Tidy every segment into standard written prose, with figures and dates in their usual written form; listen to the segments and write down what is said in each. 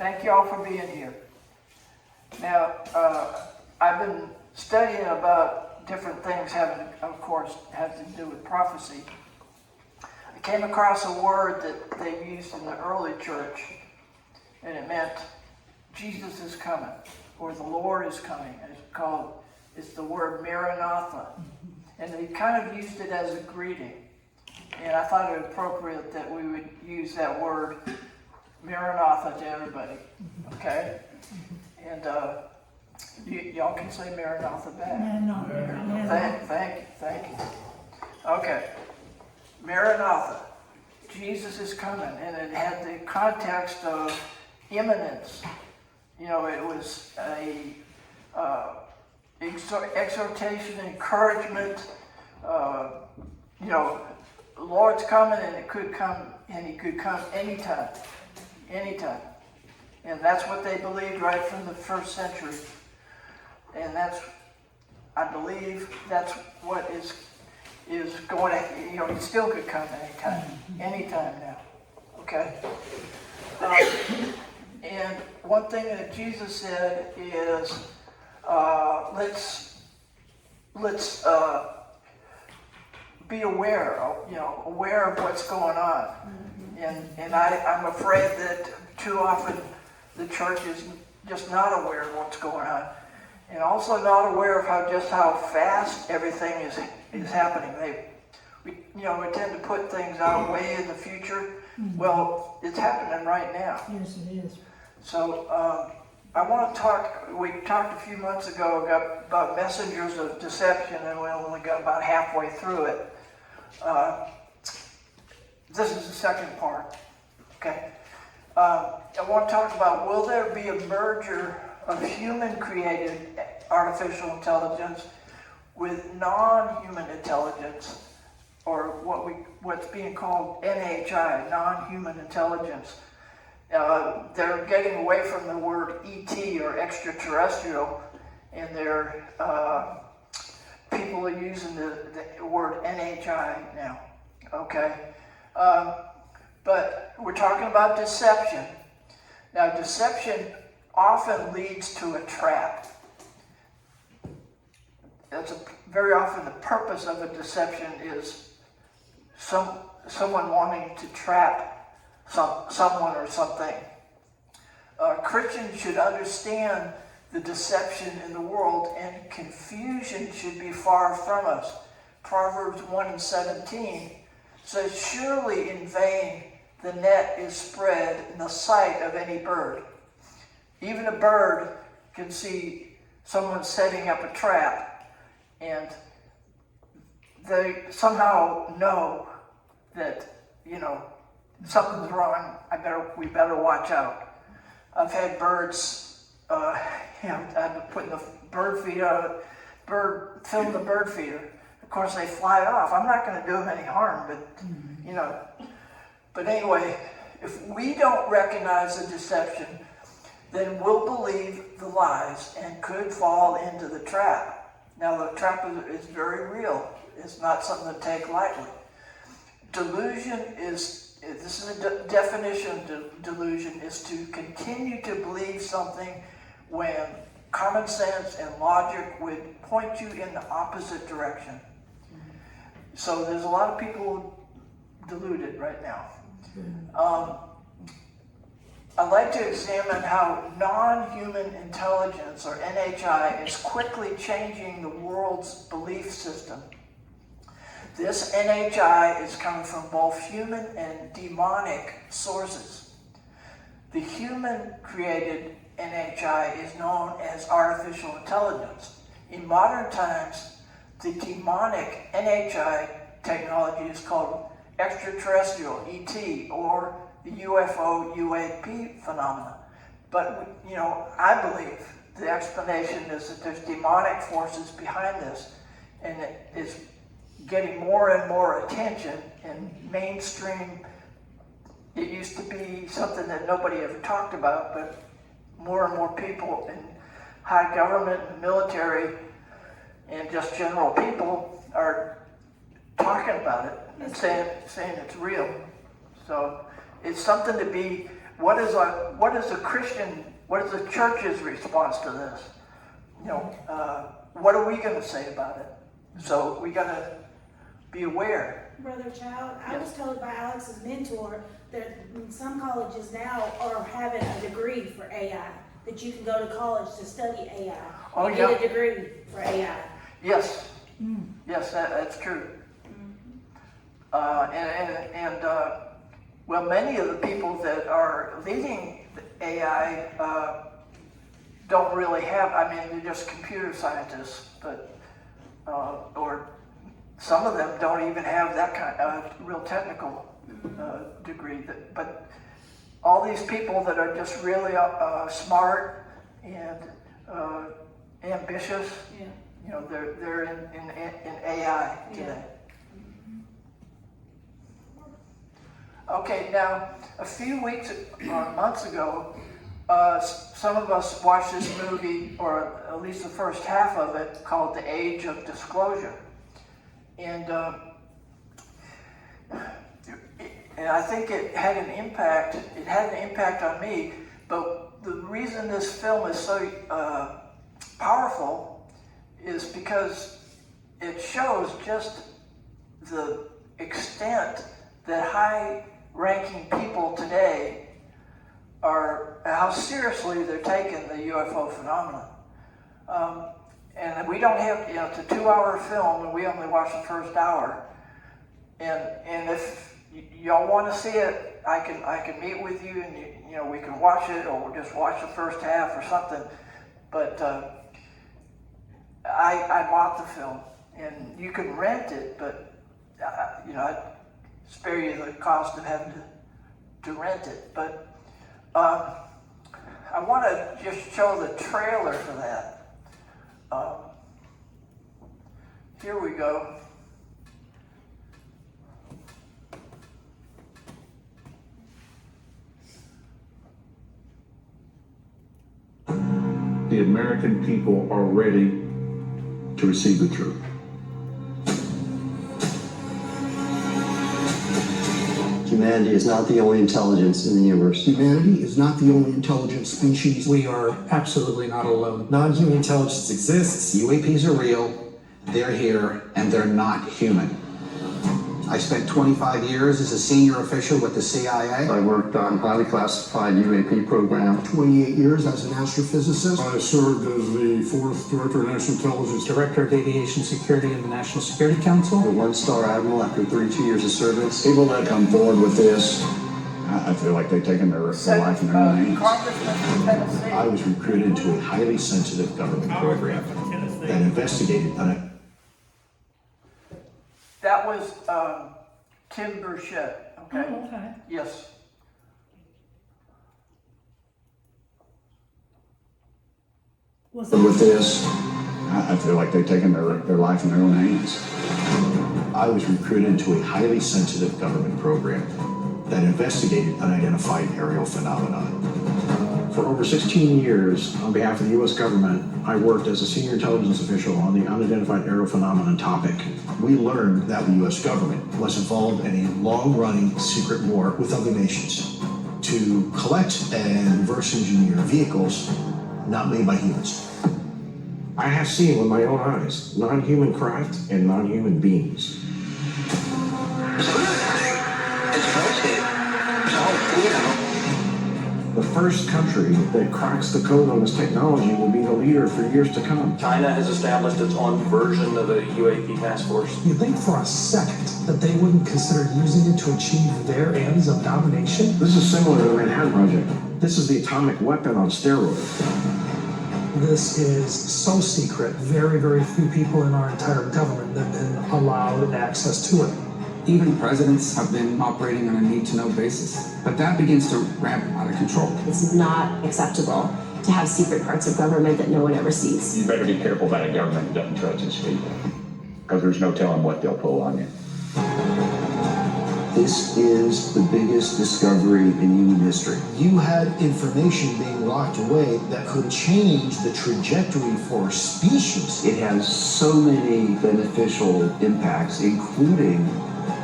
Thank you all for being here. Now, I've been studying about different things having, of course, have to do with prophecy. I came across a word that they used in the early church, and it meant Jesus is coming, or the Lord is coming. It's the word Maranatha. And they kind of used it as a greeting. And I thought it appropriate that we would use that word Maranatha to everybody. Okay? And y'all can say Maranatha back. Thank you. Okay. Maranatha. Jesus is coming. And it had the context of imminence. You know, it was a exhortation, encouragement. You know, the Lord's coming, and it could come, and He could come anytime. Anytime. And that's what they believed right from the first century. And I believe that's what is going to, you know, He still could come anytime now. Okay? And one thing that Jesus said is, let's be aware of what's going on. And I'm afraid that too often the church is just not aware of what's going on, and also not aware of how fast everything is happening. We tend to put things out way in the future. Well, it's happening right now. Yes, it is. So I want to talk. We talked a few months ago about messengers of deception, and we only got about halfway through it. This is the second part. Okay. I want to talk about, will there be a merger of human-created artificial intelligence with non-human intelligence, or what's being called NHI, non-human intelligence? They're getting away from the word ET or extraterrestrial, and people are using the word NHI now. Okay. But we're talking about deception. Now, deception often leads to a trap. Very often the purpose of a deception is someone wanting to trap someone or something. Christians should understand the deception in the world, and confusion should be far from us. Proverbs 1:17 says, surely in vain the net is spread in the sight of any bird. Even a bird can see someone setting up a trap, and they somehow know that, something's wrong. We better watch out. I've had birds, I've been putting the bird feeder, film the bird feeder. Of course, they fly off. I'm not going to do them any harm, but, But anyway, if we don't recognize the deception, then we'll believe the lies and could fall into the trap. Now, the trap is very real. It's not something to take lightly. Delusion this is a definition of delusion, is to continue to believe something when common sense and logic would point you in the opposite direction. So there's a lot of people deluded right now. I'd like to examine how non-human intelligence, or NHI, is quickly changing the world's belief system. This NHI is coming from both human and demonic sources. The human-created NHI is known as artificial intelligence. In modern times, the demonic NHI technology is called Extraterrestrial, ET, or the UFO, UAP phenomena. But, I believe the explanation is that there's demonic forces behind this, and it is getting more and more attention in mainstream. It used to be something that nobody ever talked about, but more and more people in high government and military and just general people are talking about it and saying it's real. So it's something to be what is the church's response to this? What are we going to say about it? So we got to be aware. Brother Child, I was told by Alex's mentor that some colleges now are having a degree for AI, that you can go to college to study AI and get a degree for AI. Yes, yes, that's true. Well, many of the people that are leading AI don't really have, they're just computer scientists, but, or some of them don't even have that kind of real technical degree. But all these people that are just really smart and ambitious, they're in AI today. Okay, now a few weeks or months ago, some of us watched this movie, or at least the first half of it, called The Age of Disclosure. And I think it had an impact. It had an impact on me. But the reason this film is so powerful is because it shows just the extent that high-ranking people today how seriously they're taking the UFO phenomenon. And we don't have, it's a 2-hour film, and we only watched the first hour. And if y'all want to see it, I can meet with you, and we can watch it, or we'll just watch the first half or something. But I bought the film, and you can rent it, but I'd spare you the cost of having to rent it. But I want to just show the trailer for that. Here we go. The American people are ready to receive the truth. Humanity is not the only intelligence in the universe. Humanity is not the only intelligent species. We are absolutely not alone. Non-human intelligence exists, UAPs are real, they're here, and they're not human. I spent 25 years as a senior official with the CIA. I worked on highly classified UAP program. 28 years as an astrophysicist. I served as the 4th Director of National Intelligence. Director of Aviation Security in the National Security Council. A one-star admiral after 32 years of service. People that come forward with this, I feel like they've taken their life in their own hands. Congressman from Tennessee. I was recruited into a highly sensitive government program that investigated That was Tim Burchett. Okay. Oh, okay. Yes. With this, I feel like they've taken their life in their own hands. I was recruited into a highly sensitive government program that investigated unidentified aerial phenomena. For over 16 years, on behalf of the U.S. government, I worked as a senior intelligence official on the unidentified aerial phenomenon topic. We learned that the U.S. government was involved in a long-running secret war with other nations to collect and reverse engineer vehicles not made by humans. I have seen with my own eyes non-human craft and non-human beings. The first country that cracks the code on this technology will be the leader for years to come. China has established its own version of a UAP task force. You think for a second that they wouldn't consider using it to achieve their ends of domination? This is similar to the Manhattan Project. This is the atomic weapon on steroids. This is so secret, very, very few people in our entire government have been allowed access to it. Even presidents have been operating on a need-to-know basis, but that begins to ramp out of control. It's not acceptable to have secret parts of government that no one ever sees. You better be careful about a government that doesn't trust its people, because there's no telling what they'll pull on you. This is the biggest discovery in human history. You had information being locked away that could change the trajectory for a species. It has so many beneficial impacts, including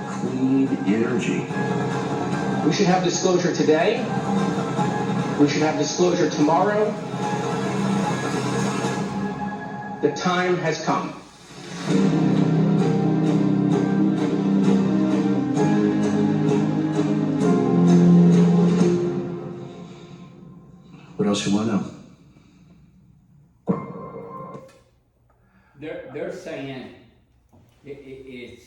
clean energy. We should have disclosure today We should have disclosure tomorrow. The time has come. What else you want to know? They're saying it's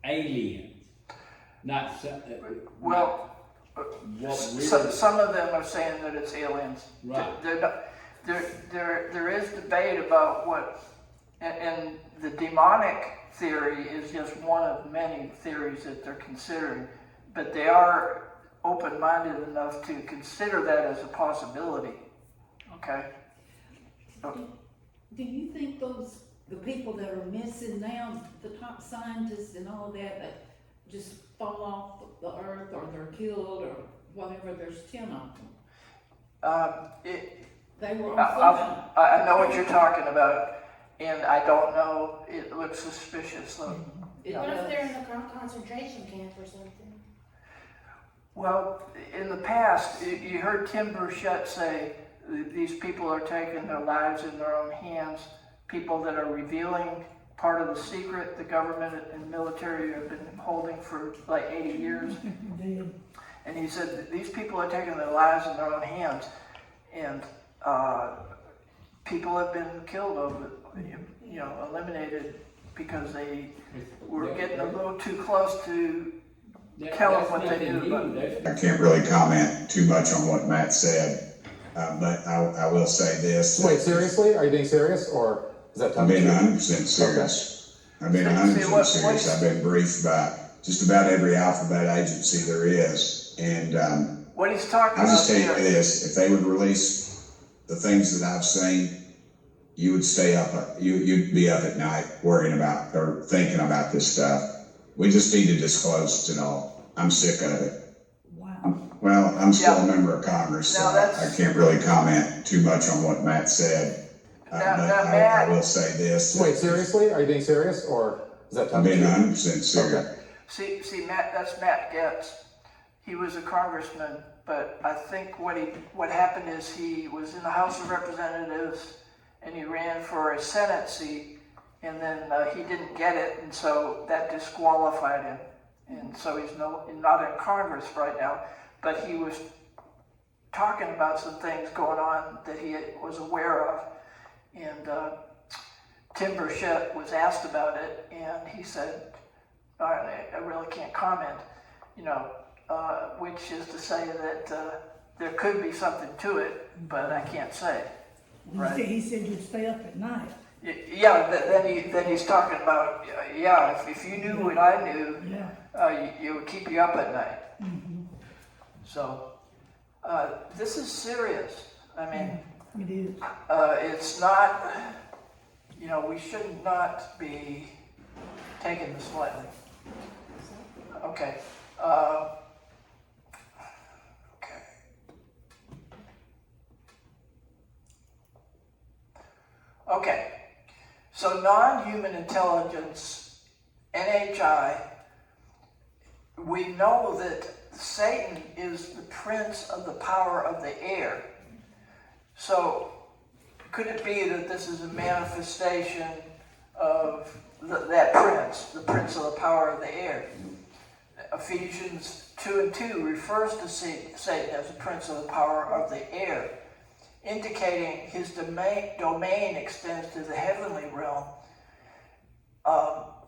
aliens, not some, well, some of them are saying that it's aliens. Right. There is debate about what, and the demonic theory is just one of many theories that they're considering, but they are open-minded enough to consider that as a possibility. Okay. Do you think the people that are missing now, the top scientists and all of that just fall off the earth, or they're killed, or whatever? There's 10 of them. They were on I know what you're talking about, and I don't know. It looks suspicious, though. What if they're in a concentration camp or something? Well, in the past, you heard Tim Burchett say these people are taking their lives in their own hands, people that are revealing part of the secret the government and military have been holding for like 80 years. And he said that these people are taking their lives in their own hands, and people have been killed over, eliminated because they were getting a little too close to tell them what they knew about it. I can't really comment too much on what Matt said, but I will say this. Wait, seriously? Are you being serious, or is that? I'm being 100% serious. Okay. I'm being 100% serious. I've been briefed by just about every alphabet agency there is, and what he's talking about. I'll just tell you this: if they would release the things that I've seen, you would stay up. You'd be up at night worrying about or thinking about this stuff. We just need to disclose it and all. I'm sick of it. Wow. Well, I'm still a member of Congress, so I can't really comment too much on what Matt said. But I will say this. Wait, seriously? Are you being serious, or is that? I'm being 100% serious. Okay. See, Matt. That's Matt Getz. He was a congressman, but I think what happened is he was in the House of Representatives, and he ran for a Senate seat. And then he didn't get it, and so that disqualified him. And so he's not in Congress right now, but he was talking about some things going on that he was aware of. And Tim Burchett was asked about it, and he said, I really can't comment, which is to say that there could be something to it, but I can't say. Right? He said you'd stay up at night. Yeah, then he's talking about, if you knew what I knew, it would keep you up at night. Mm-hmm. So, this is serious. I mean, it is. It's not, we should not be taking this lightly. Okay. Okay. So non-human intelligence, NHI, we know that Satan is the prince of the power of the air. So could it be that this is a manifestation of that prince, the prince of the power of the air? Ephesians 2:2 refers to Satan as the prince of the power of the air, indicating his domain extends to the heavenly realm,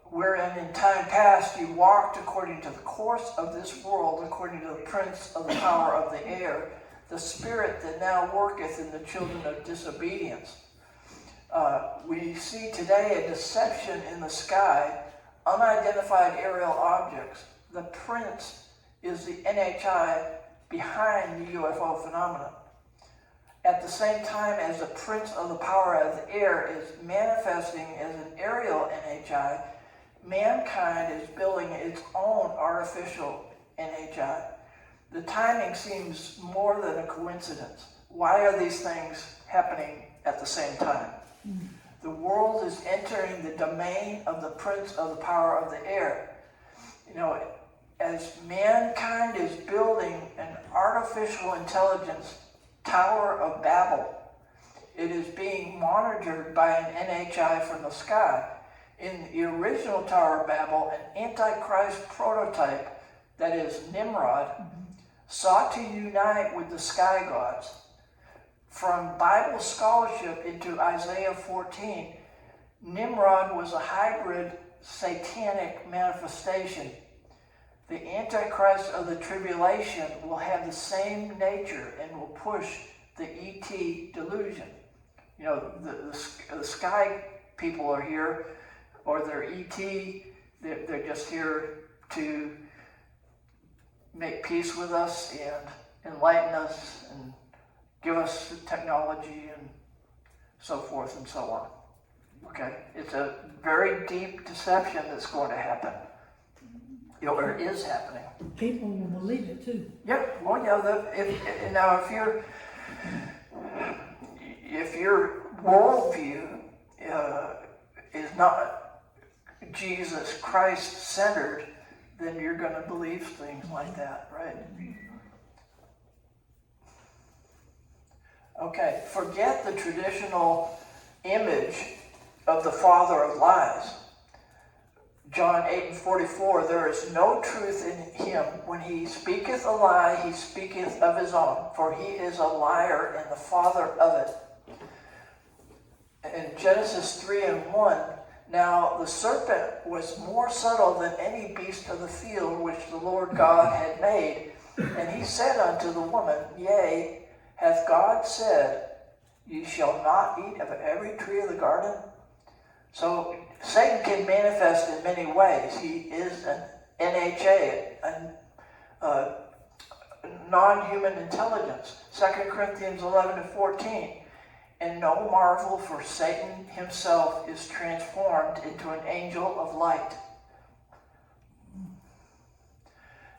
wherein in time past he walked according to the course of this world, according to the prince of the power of the air, the spirit that now worketh in the children of disobedience. We see today a deception in the sky, unidentified aerial objects. The prince is the NHI behind the UFO phenomenon. At the same time as the prince of the power of the air is manifesting as an aerial NHI, mankind is building its own artificial NHI. The timing seems more than a coincidence. Why are these things happening at the same time? Mm-hmm. The world is entering the domain of the prince of the power of the air. As mankind is building an artificial artificial intelligence Tower of Babel. It is being monitored by an NHI from the sky. In the original Tower of Babel, an Antichrist prototype, that is Nimrod, sought to unite with the sky gods. From Bible scholarship into Isaiah 14, Nimrod was a hybrid satanic manifestation. The Antichrist of the tribulation will have the same nature and will push the ET delusion. You know, the sky people are here, or they're ET, they're just here to make peace with us and enlighten us and give us the technology and so forth and so on. Okay? It's a very deep deception that's going to happen. You know, or is happening. People will believe it too. Yeah, well, you know, if your worldview is not Jesus Christ centered, then you're going to believe things like that, right? Okay, forget the traditional image of the father of lies. John 8:44, there is no truth in him. When he speaketh a lie, he speaketh of his own, for he is a liar and the father of it. In Genesis 3:1, now the serpent was more subtle than any beast of the field which the Lord God had made. And he said unto the woman, Yea, hath God said, Ye shall not eat of every tree of the garden? So Satan can manifest in many ways. He is an NHA, a non-human intelligence. 2 Corinthians 11:14. And no marvel, for Satan himself is transformed into an angel of light.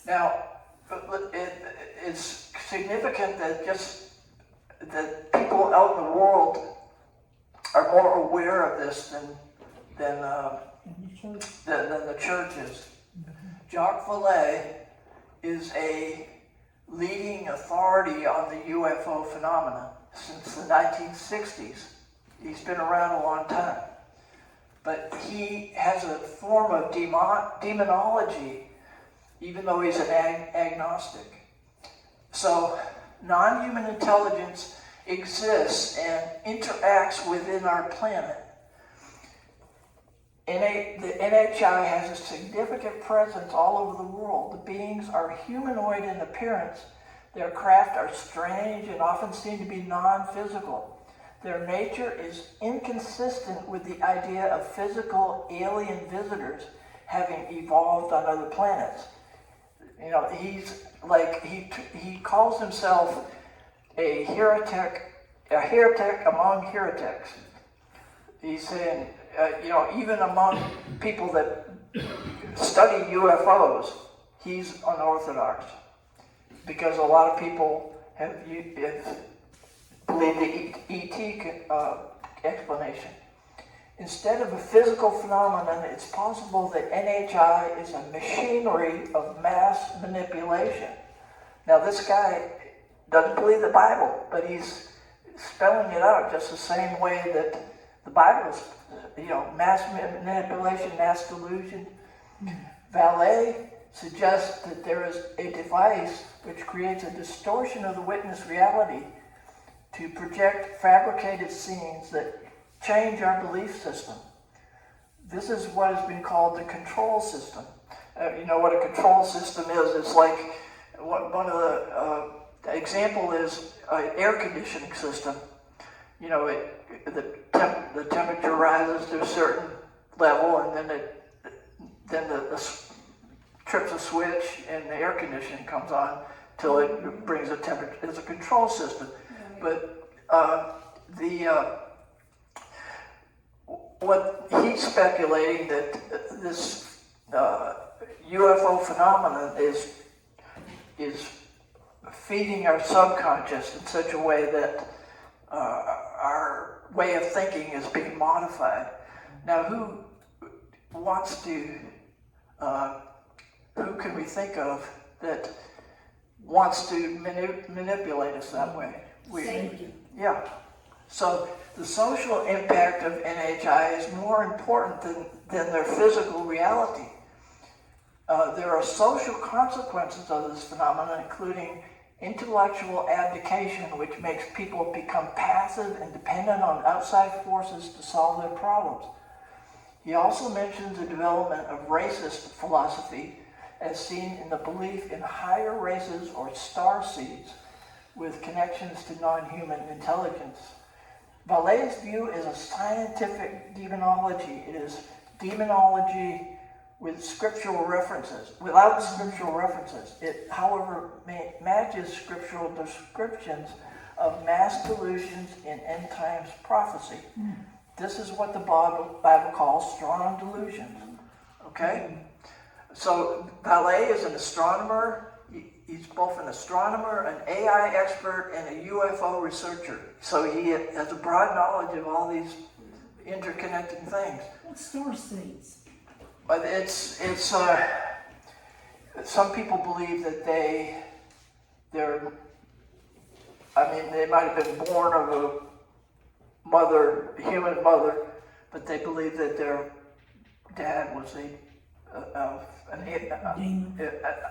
Now, it's significant that people out in the world are more aware of this than the church is. Jacques Vallée is a leading authority on the UFO phenomenon since the 1960s. He's been around a long time. But he has a form of demonology, even though he's an agnostic. So non-human intelligence exists and interacts within our planet. The NHI has a significant presence all over the world. The beings are humanoid in appearance. Their craft are strange and often seem to be non-physical. Their nature is inconsistent with the idea of physical alien visitors having evolved on other planets. You know, he's like, he calls himself a heretic among heretics. He's saying, even among people that study UFOs, he's unorthodox. Because a lot of people have believed the ET explanation. Instead of a physical phenomenon, it's possible that NHI is a machinery of mass manipulation. Now, this guy doesn't believe the Bible, but he's spelling it out just the same way that the Bible is, mass manipulation, mass delusion. Vallée suggests that there is a device which creates a distortion of the witness reality to project fabricated scenes that change our belief system. This is what has been called the control system. You know what a control system is? It's like one of the example is an air conditioning system. You know, the temperature rises to a certain level, and then the trips a switch, and the air conditioning comes on till it brings a temperature. It's a control system, but what he's speculating that this UFO phenomenon is feeding our subconscious in such a way that our way of thinking is being modified. Now, who wants to? Who can we think of that wants to manipulate us that way. Yeah. So the social impact of NHI is more important than their physical reality. There are social consequences of this phenomenon, including intellectual abdication, which makes people become passive and dependent on outside forces to solve their problems. He also mentions the development of racist philosophy as seen in the belief in higher races or star seeds with connections to non-human intelligence. Vallee's view is a scientific demonology. It is demonology with scriptural references. Without scriptural references, it, however, matches scriptural descriptions of mass delusions in end times prophecy. This is what the Bible calls strong delusions. Okay? So Vallee is an astronomer. He's both an astronomer, an AI expert, and a UFO researcher. So he has a broad knowledge of all these interconnected things. What star seeds? But it's some people believe that they might have been born of a human mother, but they believe that their dad was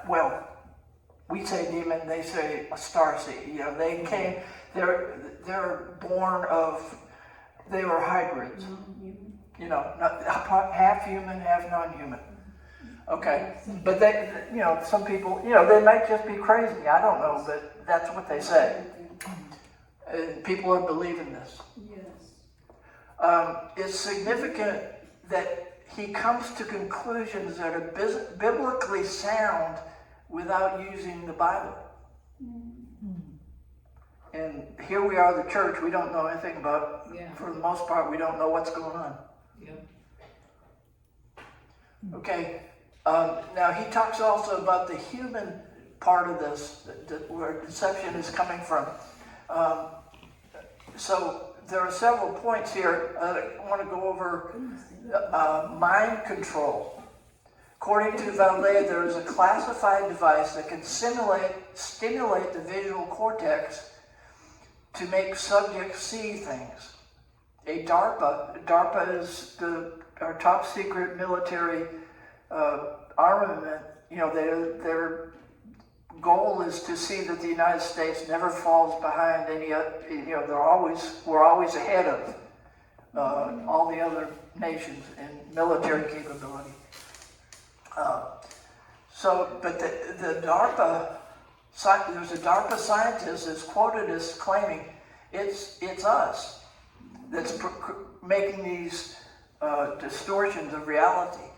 well, we say demon, they say a starseed. You know, they came. They're born of. They were hybrids. You know, not half human, half non-human. Okay, but they, you know, some people, you know, they might just be crazy. I don't know, but that's what they say. And people are believing this. Yes. It's significant that he comes to conclusions that are biblically sound without using the Bible. And here we are, the church, we don't know anything about, for the most part, we don't know what's going on. Okay, now he talks also about the human part of this, where deception is coming from. So there are several points here. I want to go over mind control. According to Vallee, there is a classified device that can stimulate the visual cortex to make subjects see things. A DARPA is our top secret military armament. You know, their goal is to see that the United States never falls behind any. You know, we're always ahead of all the other nations in military capability. But the DARPA, there's a DARPA scientist that's quoted as claiming it's us that's making these distortions of reality.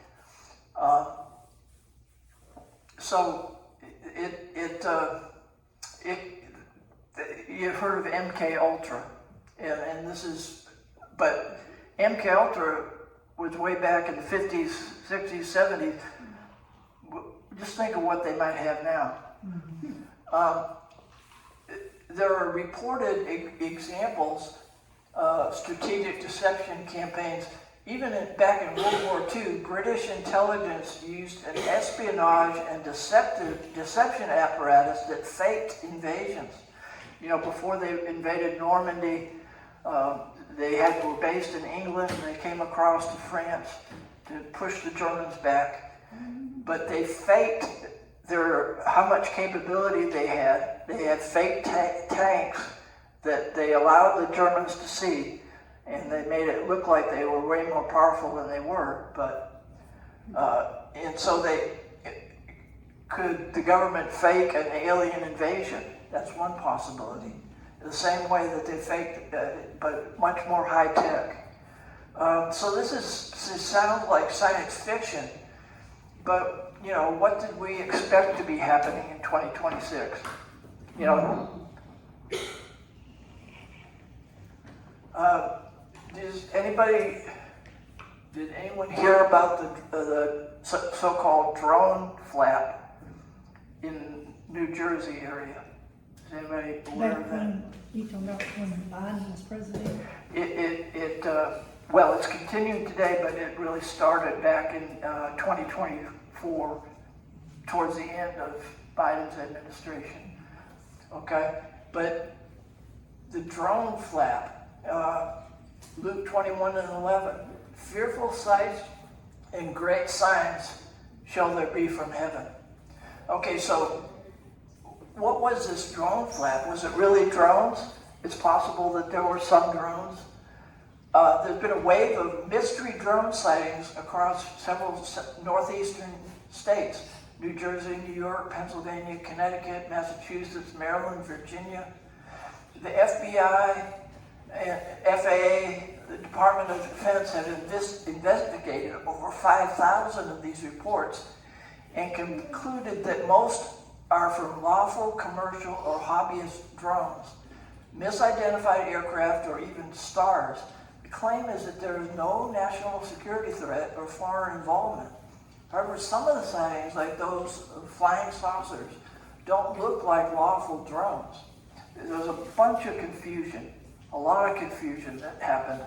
You've heard of MK Ultra, and this is, but MK Ultra was way back in the 50s, 60s, 70s. Just think of what they might have now. There are reported examples of strategic deception campaigns. Even back in World War II, British intelligence used an espionage and deception apparatus that faked invasions. You know, before they invaded Normandy, they were based in England, and they came across to France to push the Germans back. But they faked how much capability they had. They had fake tanks that they allowed the Germans to see, and they made it look like they were way more powerful than they were. But and so could the government fake an alien invasion? That's one possibility. The same way that they faked, but much more high tech. So this sounds like science fiction, but you know, what did we expect to be happening in 2026? You know, did anyone hear about the so-called drone flap in New Jersey area? Is anybody aware of that? You talking about when Biden was president? Well, it's continuing today, but it really started back in 2024, towards the end of Biden's administration. Okay, but the drone flap, Luke 21 and 11, fearful sights and great signs shall there be from heaven. Okay, so what was this drone flap? Was it really drones? It's possible that there were some drones. There's been a wave of mystery drone sightings across several northeastern states. New Jersey, New York, Pennsylvania, Connecticut, Massachusetts, Maryland, Virginia. The FBI and FAA, the Department of Defense, have investigated over 5,000 of these reports and concluded that most are from lawful, commercial, or hobbyist drones, misidentified aircraft, or even stars. The claim is that there is no national security threat or foreign involvement. However, some of the sightings, like those of flying saucers, don't look like lawful drones. There's a bunch of confusion, a lot of confusion that happened.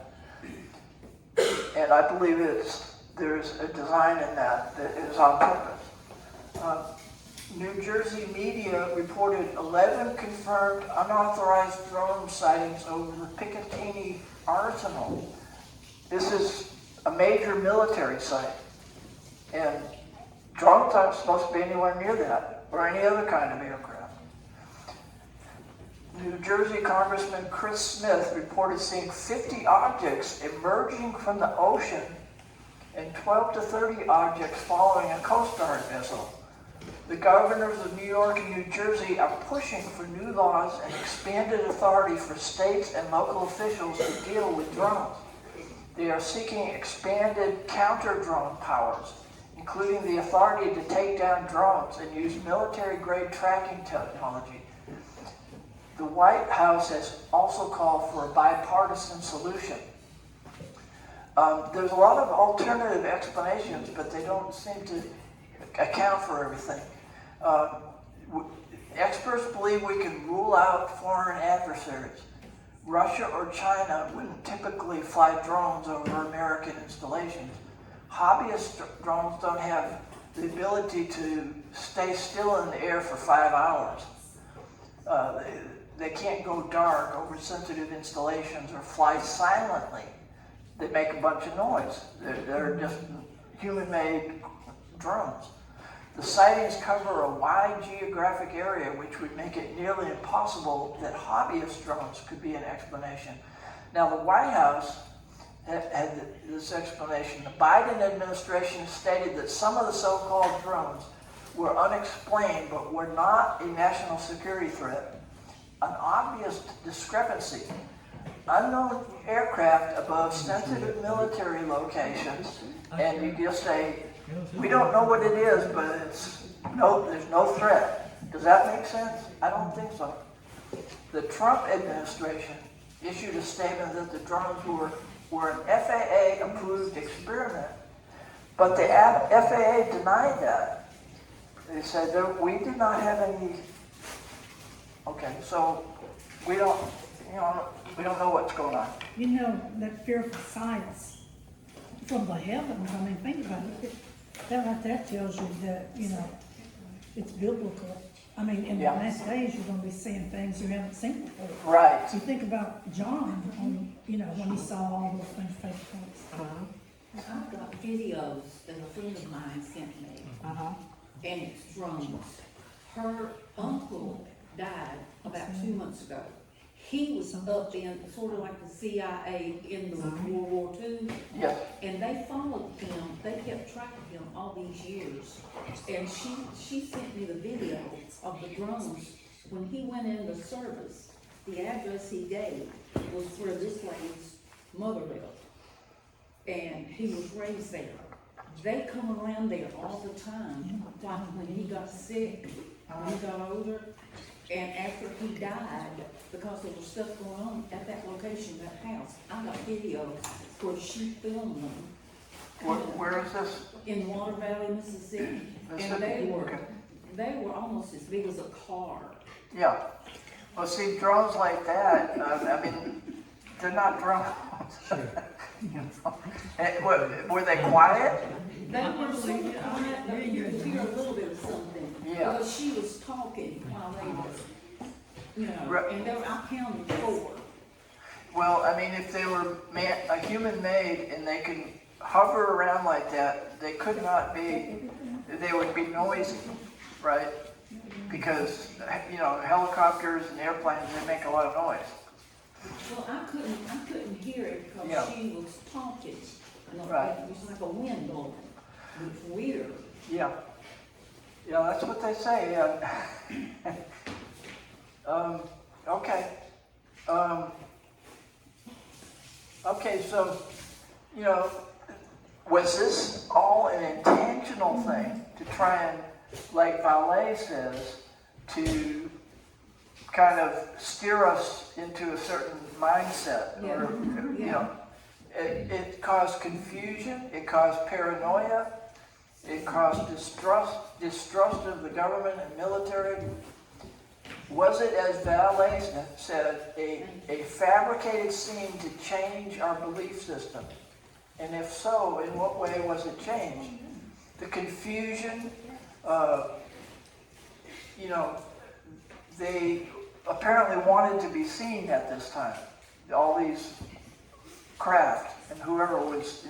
And I believe there's a design in that is on purpose. New Jersey media reported 11 confirmed unauthorized drone sightings over the Picatinny Arsenal. This is a major military site. And drones aren't supposed to be anywhere near that, or any other kind of aircraft. New Jersey Congressman Chris Smith reported seeing 50 objects emerging from the ocean and 12 to 30 objects following a Coast Guard vessel. The governors of New York and New Jersey are pushing for new laws and expanded authority for states and local officials to deal with drones. They are seeking expanded counter-drone powers, including the authority to take down drones and use military-grade tracking technology. The White House has also called for a bipartisan solution. There's a lot of alternative explanations, but they don't seem to account for everything. Experts believe we can rule out foreign adversaries. Russia or China wouldn't typically fly drones over American installations. Hobbyist drones don't have the ability to stay still in the air for 5 hours. They can't go dark over sensitive installations or fly silently. They make a bunch of noise. They're just human-made drones. The sightings cover a wide geographic area, which would make it nearly impossible that hobbyist drones could be an explanation. Now, the White House had this explanation. The Biden administration stated that some of the so-called drones were unexplained but were not a national security threat. An obvious discrepancy. Unknown aircraft above sensitive military locations, and you just say, we don't know what it is, but there's no threat. Does that make sense? I don't think so. The Trump administration issued a statement that the drones were an FAA-approved experiment, but the FAA denied that. They said that we did not have any. Okay, so we don't know what's going on. You know, that fearful sights from the heavens, I mean, think about it. That right there tells you that, it's biblical. I mean, in the last days, you're going to be seeing things you haven't seen before. Right. You think about John, when he saw all those things take place. I've got videos that a friend of mine sent me, and it's drones. Her uncle died about 2 months ago. He was up in sort of like the CIA in the World War II. Yeah. And they followed him, they kept track of him all these years. And she sent me the video of the drones. When he went into service, the address he gave was where this lady's mother lived. And he was raised there. They come around there all the time, like when he got sick, when he got older. And after he died, because there was stuff going on at that location, that house, I got videos where she filmed them. Where is this? In Water Valley, Mississippi. And they were almost as big as a car. Yeah. Well, see, drones like that, they're not drones. Were they quiet? They were so quiet, you could hear a little bit of something. Yeah. Because she was talking while they were. You know, Right. and I counted 4. Well, I mean, if they were a human made and they can hover around like that, they could not be, they would be noisy, right? Because, you know, helicopters and airplanes, they make a lot of noise. Well, I couldn't hear it because Yeah. she was talking. And Right. it was like a wind blowing. It was weird. Yeah. Yeah, that's what they say, yeah. Okay. Okay, so, you know, was this all an intentional thing to try and, like Valet says, to kind of steer us into a certain mindset? Yeah. Or, you know, it caused confusion, it caused paranoia, it caused distrust of the government and military. Was it, as Valet said, a fabricated scene to change our belief system? And if so, in what way was it changed? The confusion, you know, they apparently wanted to be seen at this time. All these craft and whoever was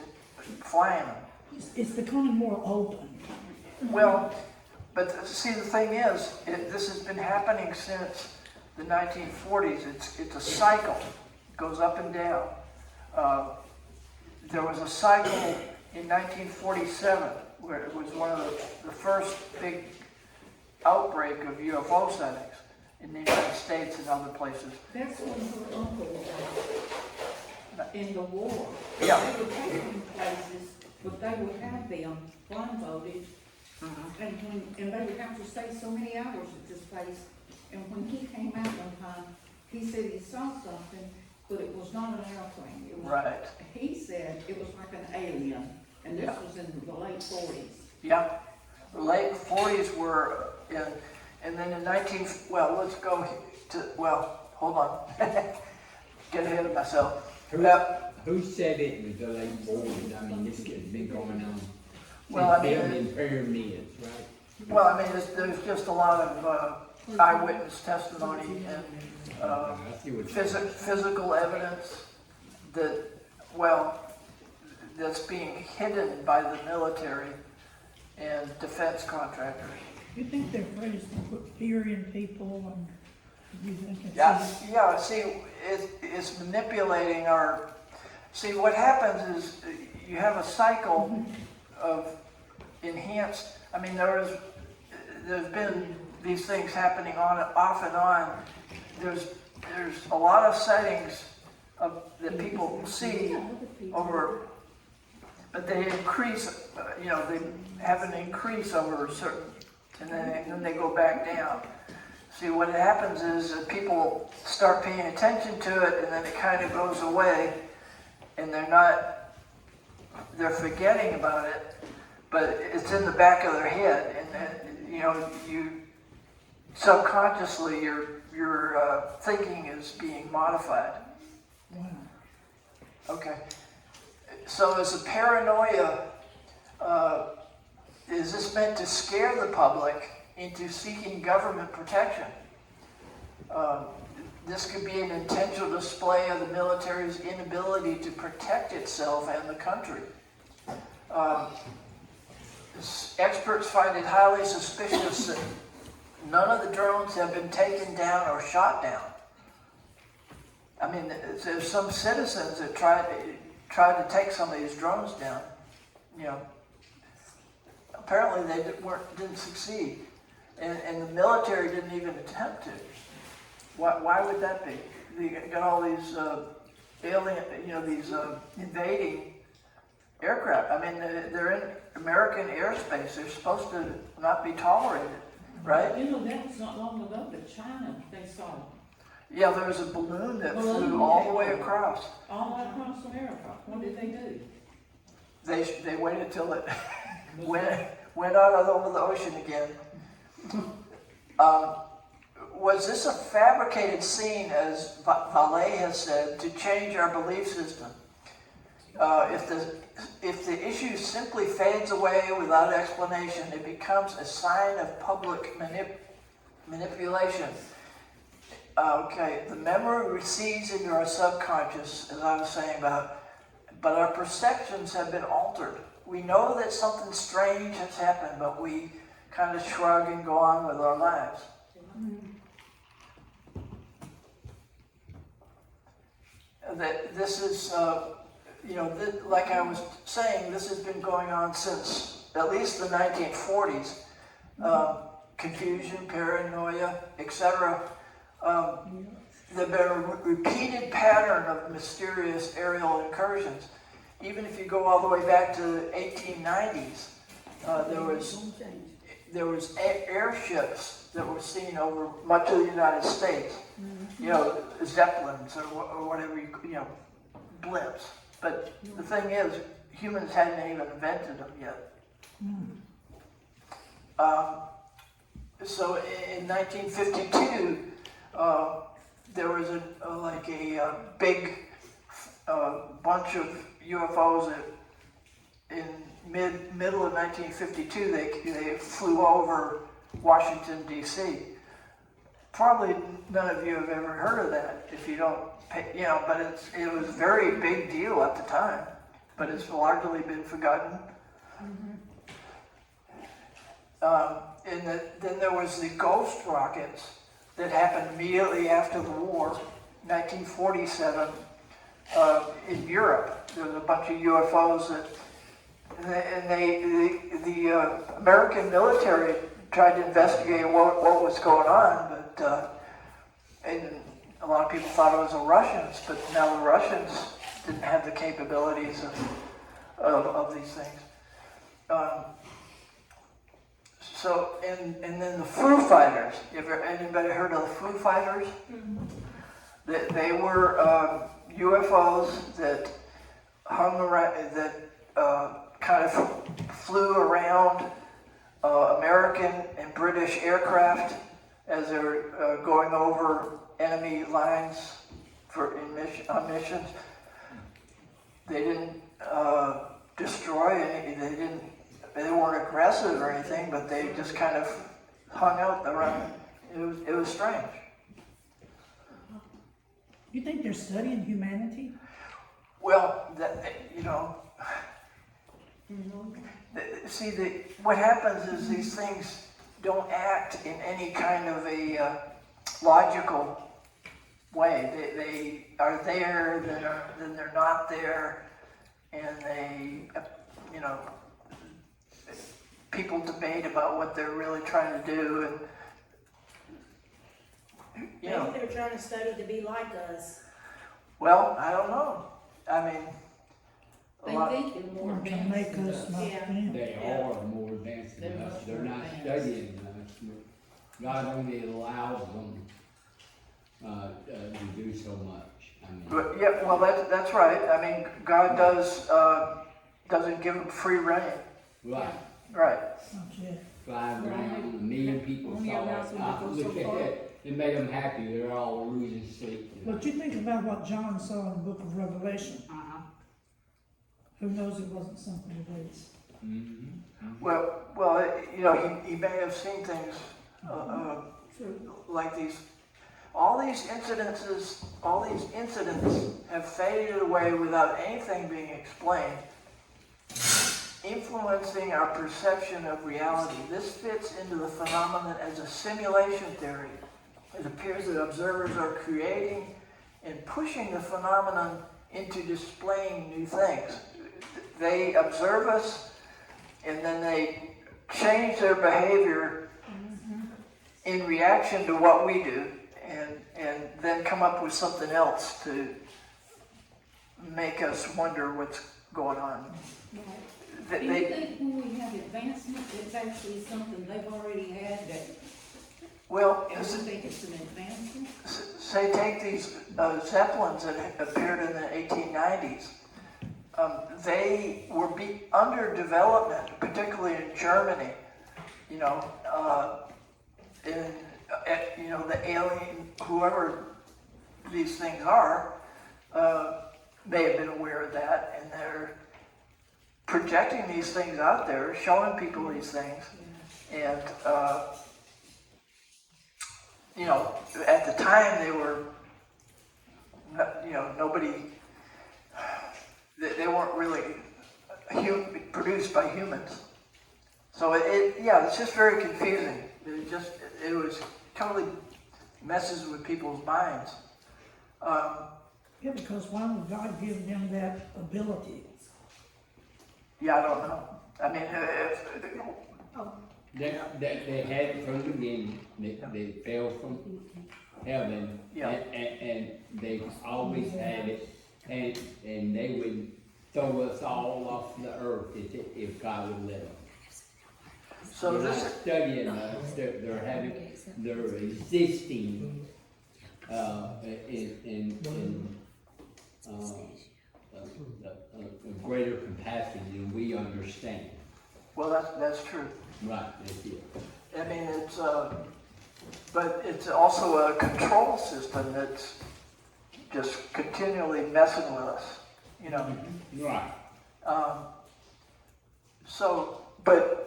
flying them. It's becoming more open. Well, but see, the thing is, this has been happening since the 1940s. It's a cycle. It goes up and down. There was a cycle in 1947 where it was one of the first big outbreak of UFO sightings in the United States and other places. That's when her uncle was in the war. Yeah. They would take them places, but they would have them blindfolded. And they would have to stay so many hours at this place. And when he came out one time, he said he saw something, but it was not an airplane. It was, Right. He said it was like an alien, and this was in the late 40s. Yeah. The late 40s were in, and then in let's go to, hold on. Get ahead of myself. Who said it was the late 40s? I mean, this has been going on. Well, I mean, building pyramids, right? Well, I mean, there's just a lot of eyewitness testimony and physical evidence that, that's being hidden by the military and defense contractors. You think they're afraid it's going to put fear in people, and you think it's... Yeah, see, it's manipulating our... See, what happens is you have a cycle of enhanced... I mean, there's been these things happening off and on. There's a lot of sightings that people see over... But they increase, they have an increase over a certain... And then they go back down. See, what happens is that people start paying attention to it, and then it kind of goes away, and they're forgetting about it, but it's in the back of their head, and then, you subconsciously, your thinking is being modified. Wow. Okay. So is the paranoia, is this meant to scare the public into seeking government protection? This could be an intentional display of the military's inability to protect itself and the country. Experts find it highly suspicious that none of the drones have been taken down or shot down. I mean, there's some citizens that tried to take some of these drones down. Apparently they didn't succeed, and the military didn't even attempt to. Why would that be? You got all these alien, these invading aircraft. I mean, they're in American airspace. They're supposed to not be tolerated, right? That was not long ago that China, they saw. Yeah, there was a balloon that flew all the way across. All the way across America. What did they do? They waited till it went out over the ocean again. Was this a fabricated scene, as Valet has said, to change our belief system? If the issue simply fades away without explanation, it becomes a sign of public manipulation. Okay, the memory recedes into our subconscious, as I was saying about, but our perceptions have been altered. We know that something strange has happened, but we kind of shrug and go on with our lives. That this is, like I was saying, this has been going on since at least the 1940s. Confusion, paranoia, etc. There's been a repeated pattern of mysterious aerial incursions. Even if you go all the way back to the 1890s, there was airships that were seen over much of the United States. Zeppelins or whatever blimps. But the thing is, humans hadn't even invented them yet. So in 1952, there was a big bunch of UFOs that in middle of 1952 they flew over Washington D.C. Probably none of you have ever heard of that if you don't but it was a very big deal at the time, but it's largely been forgotten. Then there was the ghost rockets that happened immediately after the war, 1947, in Europe. There was a bunch of UFOs the American military tried to investigate what was going on, but and a lot of people thought it was the Russians, but now the Russians didn't have the capabilities of these things. And then the Foo Fighters. Anybody heard of the Foo Fighters? They were UFOs that hung around, that kind of flew around American and British aircraft as they were going over enemy lines on missions. They didn't destroy any. They weren't aggressive or anything, but they just kind of hung out around. It was strange. You think they're studying humanity? Well, what happens is these things don't act in any kind of a logical way. They are there, then they're not there, and they, people debate about what they're really trying to do, and Maybe they're trying to study to be like us. Well, I don't know. I mean, They think they're more To advanced make than us us. not them. They are more advanced than us. They're not studying us. God only allows them to do so much. That's right. I mean, God doesn't give them free rein. Right. Right. Okay. Flying around, a million people Only saw allows them to go it. so Look at far. that. It made them happy. They're all losing sleep. But you think about what John saw in the book of Revelation. Who knows it wasn't something of these? Well, he may have seen things like these. All these incidents have faded away without anything being explained, influencing our perception of reality. This fits into the phenomenon as a simulation theory. It appears that observers are creating and pushing the phenomenon into displaying new things. They observe us, and then they change their behavior in reaction to what we do, and then come up with something else to make us wonder what's going on. Do you think when we have advancement, it's actually something they've already had that? Well, you think it's an advancement? Say take these Zeppelins that appeared in the 1890s. They were under development, particularly in Germany. The alien, whoever these things are, may have been aware of that, and they're projecting these things out there, showing people these things, and you know, at the time they were, you know, nobody, they weren't really produced by humans. So it's just very confusing. It was totally messes with people's minds. Yeah, because why would God give them that ability? Yeah, I don't know. I mean, They had it from the beginning. They fell from heaven, and they always had it, and they would throw us all off the earth if God would let them. So they're this not studying us. They're existing in a greater capacity than we understand. Well, that's true. Right, that's it. I mean, but it's also a control system that's just continually messing with us, you know. Right. So, but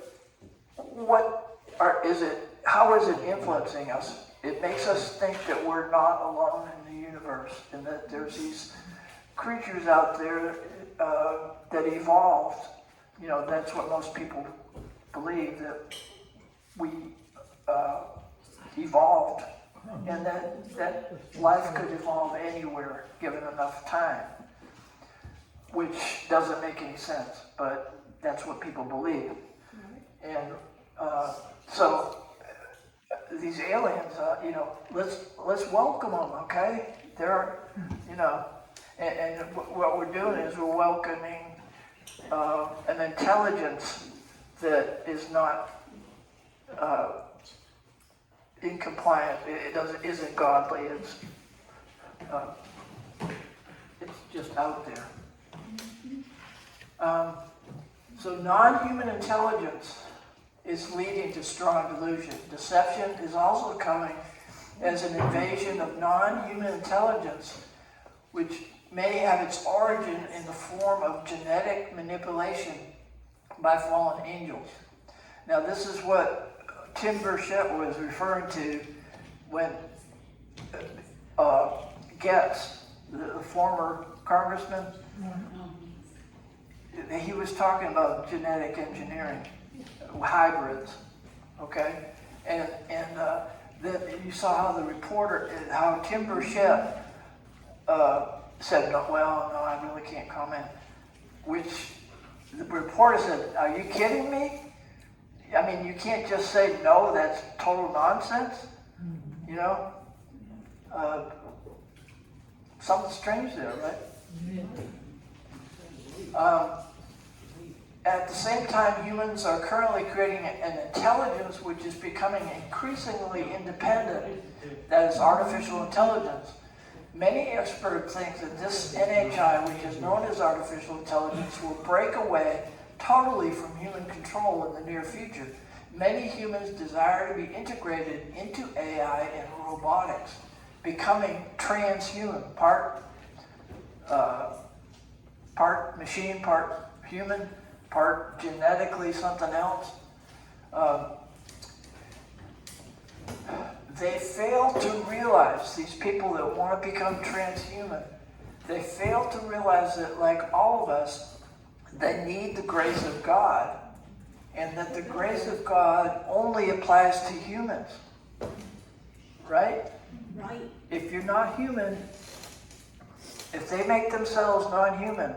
how is it influencing us? It makes us think that we're not alone in the universe, and that there's these creatures out there that evolved. You know, that's what most people believe, that we evolved, and that life could evolve anywhere given enough time, which doesn't make any sense, but that's what people believe. And so these aliens, you know, let's welcome them, okay? They're, you know, and what we're doing is we're welcoming an intelligence that is not incompliant. Isn't godly. It's just out there. So non-human intelligence is leading to strong delusion. Deception is also coming as an invasion of non-human intelligence, which may have its origin in the form of genetic manipulation by fallen angels. Now, this is what Tim Burchett was referring to when Getz, the former congressman, he was talking about genetic engineering, hybrids, okay? And then you saw how the reporter, how Tim Burchett said, no, I really can't comment, which the reporter said, are you kidding me? I mean, you can't just say, no, that's total nonsense, you know? Something strange there, right? At the same time, humans are currently creating an intelligence which is becoming increasingly independent, that is artificial intelligence. Many experts think that this NHI, which is known as artificial intelligence, will break away totally from human control in the near future. Many humans desire to be integrated into AI and robotics, becoming transhuman, part machine, part human, part genetically something else. They fail to realize, these people that want to become transhuman, they fail to realize that, like all of us, they need the grace of God, and that the grace of God only applies to humans. Right? Right. If you're not human, if they make themselves non-human,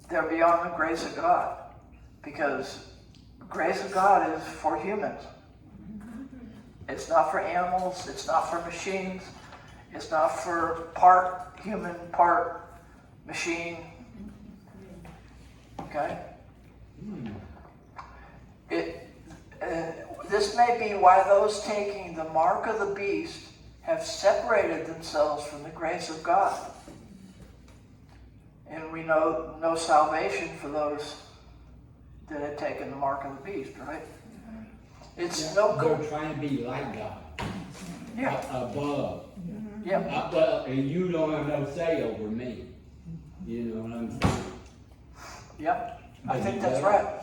they're beyond the grace of God. Because the grace of God is for humans. It's not for animals, it's not for machines, it's not for part human, part machine. Okay? This may be why those taking the mark of the beast have separated themselves from the grace of God. And we know no salvation for those that had taken the mark of the beast, right? It's no good. They're trying to be like God. Yeah. Above. Yeah. Well, and you don't have no say over me. You know what I'm saying? Yep. I think that's right.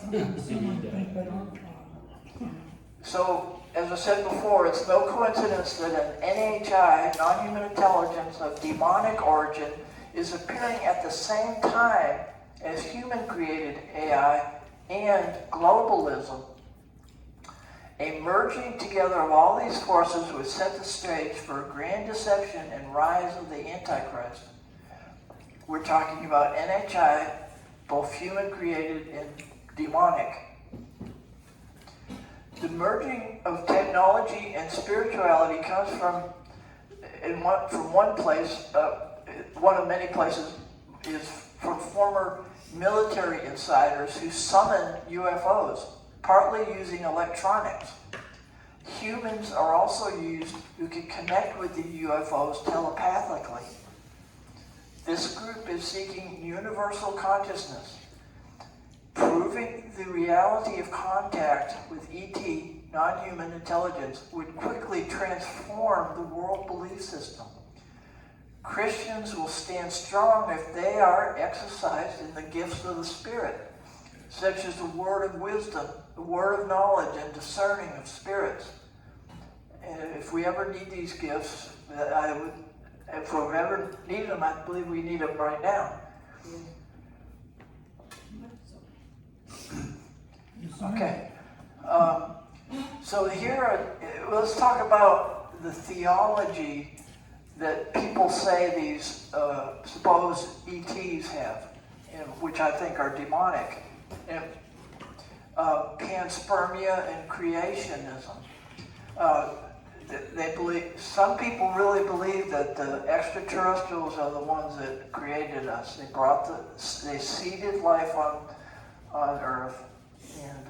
So as I said before, it's no coincidence that an NHI, non-human intelligence of demonic origin, is appearing at the same time as human-created AI and globalism. A merging together of all these forces would set the stage for a grand deception and rise of the Antichrist. We're talking about NHI, both human-created and demonic. The merging of technology and spirituality comes from one place, one of many places, is from former military insiders who summon UFOs, partly using electronics. Humans are also used who can connect with the UFOs telepathically. This group is seeking universal consciousness, proving the reality of contact with ET, non-human intelligence, would quickly transform the world belief system. Christians will stand strong if they are exercised in the gifts of the Spirit, such as the word of wisdom, the word of knowledge, and discerning of spirits. And if we ever need these gifts, if we ever need them, I believe we need them right now. Okay. So here, let's talk about the theology that people say these supposed ETs have, which I think are demonic. And, panspermia and creationism. They believe, some people really believe that the extraterrestrials are the ones that created us. They seeded life on Earth, and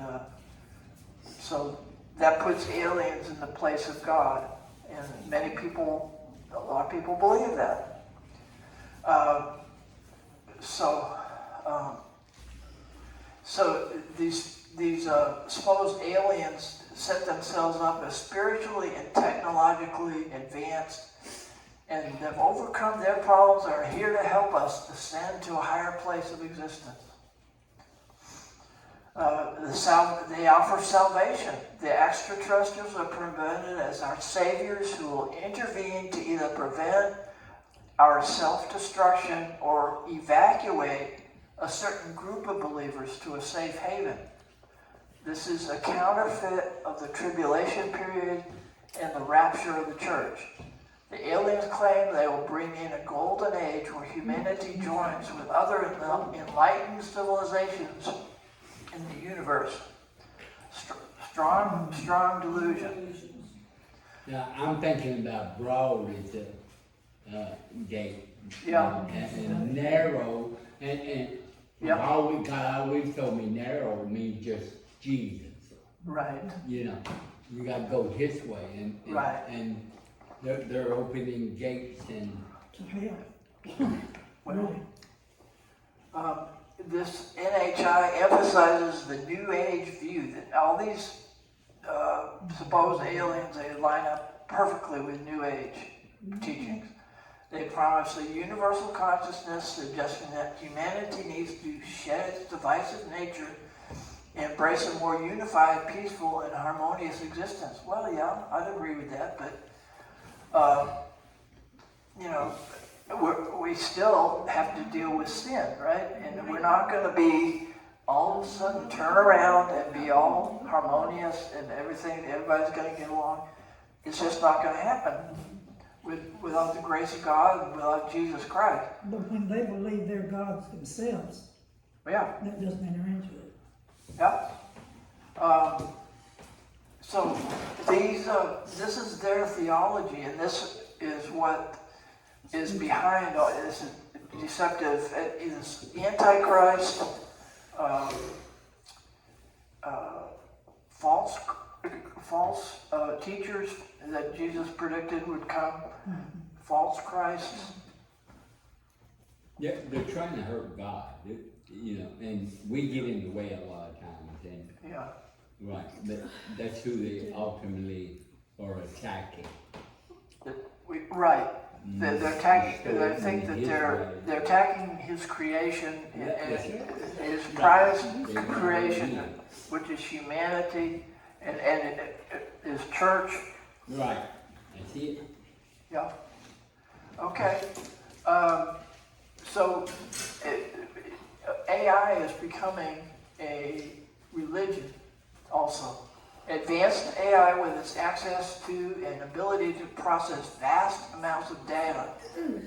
so that puts aliens in the place of God, and a lot of people believe that. So these supposed aliens set themselves up as spiritually and technologically advanced, and have overcome their problems, are here to help us ascend to a higher place of existence. They offer salvation. The extraterrestrials are presented as our saviors who will intervene to either prevent our self-destruction or evacuate a certain group of believers to a safe haven. This is a counterfeit of the tribulation period and the rapture of the church. The aliens claim they will bring in a golden age where humanity joins with other enlightened civilizations in the universe. Strong delusion. Now, I'm thinking about broad is the gate. Yeah. And narrow, and yeah. God always told me narrow means just Jesus. Right. You know, you got to go His way, and right. And they're opening gates and to hell. Well, this NHI emphasizes the New Age view that all these supposed aliens, they line up perfectly with New Age teachings. They promise a universal consciousness, suggesting that humanity needs to shed its divisive nature and embrace a more unified, peaceful, and harmonious existence. Well, yeah, I'd agree with that, but, we still have to deal with sin, right? And we're not going to be all of a sudden turn around and be all harmonious and everybody's going to get along. It's just not going to happen without the grace of God and without Jesus Christ. But when they believe they're gods themselves, yeah, that doesn't enter into it. Yeah. So this is their theology, and this is what is behind all this deceptive, is Antichrist, false teachers that Jesus predicted would come, false Christs. Yeah, they're trying to hurt God, and we get in the way a lot of times. And yeah. Right, but that's who they ultimately are attacking. Right. They're attacking. They think that they're attacking His creation, and His prized creation, which is humanity, And is church. Right, that's it. Yeah. Okay. So AI is becoming a religion also. Advanced AI with its access to and ability to process vast amounts of data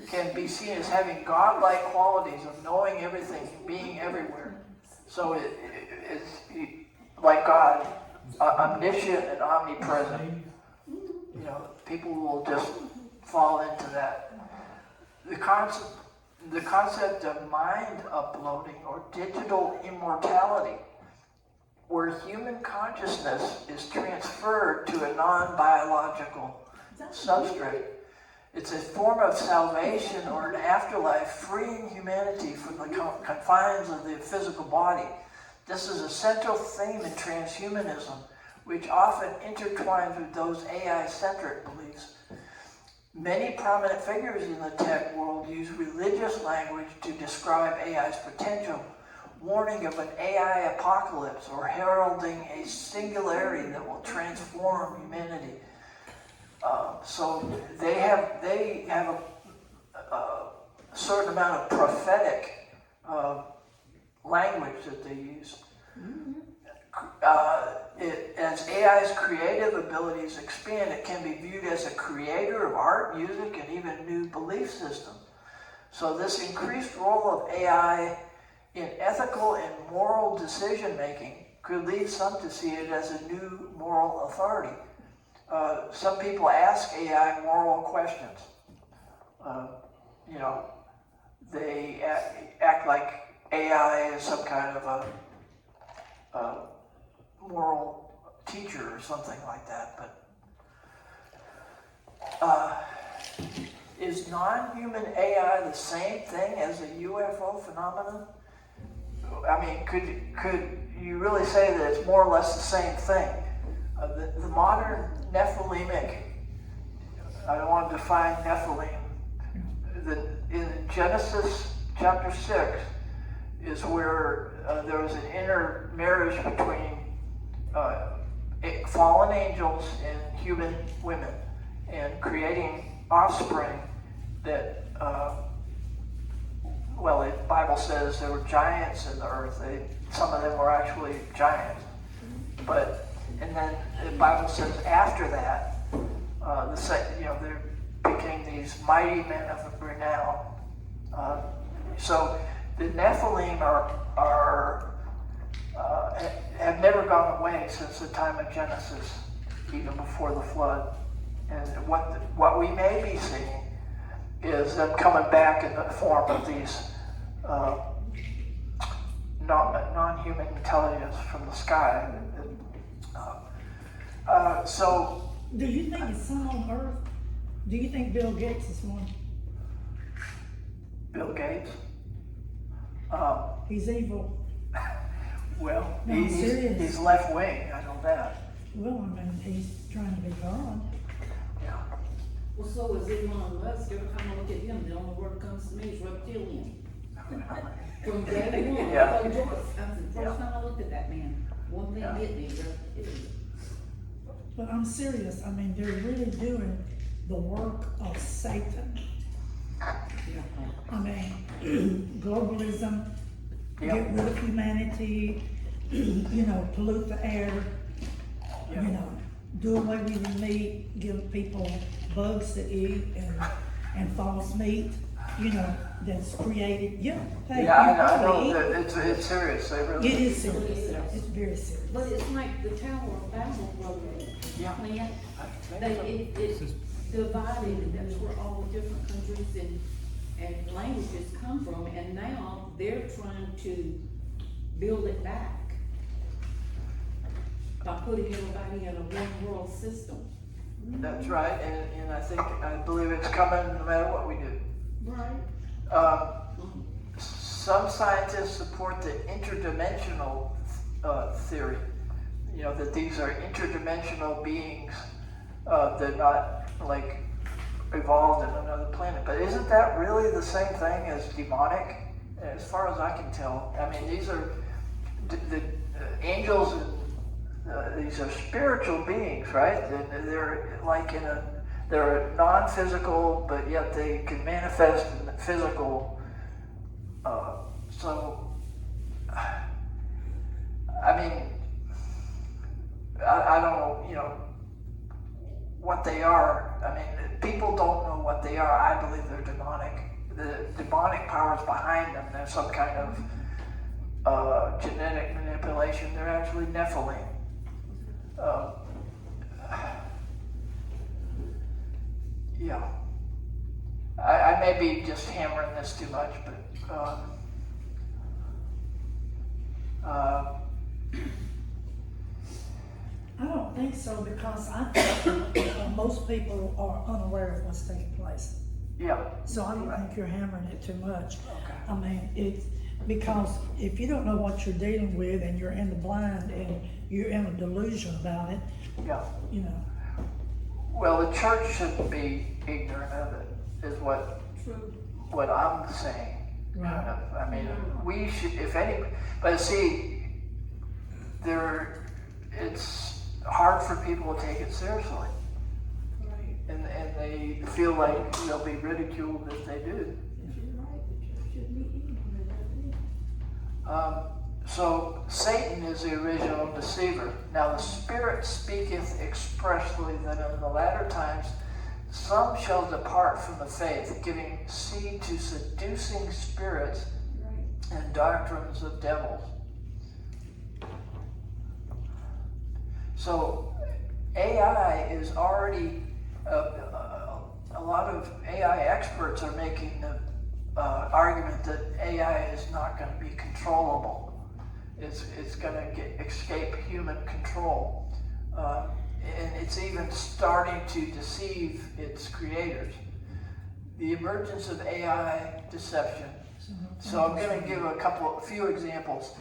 can be seen as having godlike qualities of knowing everything, being everywhere. So it's like God, omniscient and omnipresent. You know, people will just fall into that. The concept of mind uploading or digital immortality, where human consciousness is transferred to a non-biological substrate. It's a form of salvation or an afterlife, freeing humanity from the confines of the physical body. This is a central theme in transhumanism, which often intertwines with those AI-centric beliefs. Many prominent figures in the tech world use religious language to describe AI's potential, warning of an AI apocalypse or heralding a singularity that will transform humanity. So they have a certain amount of prophetic language that they use. As AI's creative abilities expand, it can be viewed as a creator of art, music, and even new belief systems. So this increased role of AI in ethical and moral decision-making could lead some to see it as a new moral authority. Some people ask AI moral questions. You know, they act like AI is some kind of a moral teacher or something like that. But is non-human AI the same thing as a UFO phenomenon? I mean, could you really say that it's more or less the same thing? The modern Nephilimic, I don't want to define Nephilim, in Genesis chapter 6 is where there was an intermarriage between fallen angels and human women, and creating offspring that, well, the Bible says there were giants in the earth. Some of them were actually giants. And then the Bible says after that, there became these mighty men of renown. So the Nephilim have never gone away since the time of Genesis, even before the flood. And what we may be seeing is them coming back in the form of these non-human intelligence from the sky. So, do you think it's some on Earth? Do you think Bill Gates is one? Bill Gates? He's evil. Well, No, he's left wing, I know that. Well, I mean, he's trying to be God. Yeah. Well, so is Elon Musk. Every time I look at him, the only word that comes to me is reptilian. From day one, Yeah. I said, first time I looked at that man, one thing hit me, reptilian. But I'm serious. I mean, they're really doing the work of Satan. I mean, globalism, get rid of humanity, pollute the air, do away with the meat, give people bugs to eat and false meat, that's created. Hey, I know that it's serious. It is serious. It's very serious. But it's like the Tower of Babel, brother. Plant. It's divided, and that's where all the different countries and languages come from, and now they're trying to build it back by putting everybody in a one world system. That's right, and I believe it's coming no matter what we do. Right. Some scientists support the interdimensional theory. That these are interdimensional beings. They're not like evolved in another planet. But isn't that really the same thing as demonic? As far as I can tell. I mean, these are the angels and these are spiritual beings, right? They're like they're non-physical, but yet they can manifest in the physical. So, I mean, I don't know, what they are. I mean, people don't know what they are. I believe they're demonic. The demonic powers behind them, there's some kind of genetic manipulation. They're actually Nephilim. Yeah. I may be just hammering this too much, but I don't think so, because I think most people are unaware of what's taking place. Yeah. So I don't think you're hammering it too much. Okay. I mean, it's because if you don't know what you're dealing with and you're in the blind and you're in a delusion about it, yeah. Well, the church shouldn't be ignorant of it, is what I'm saying. Right. I mean, we should, if any, but see, it's hard for people to take it seriously. Right. And they feel like they'll be ridiculed if they do. So Satan is the original deceiver. Now the Spirit speaketh expressly that in the latter times some shall depart from the faith, giving seed to seducing spirits and doctrines of devils. So AI is already, a lot of AI experts are making the argument that AI is not going to be controllable. It's going to escape human control. And it's even starting to deceive its creators. The emergence of AI deception. So I'm going to give a few examples.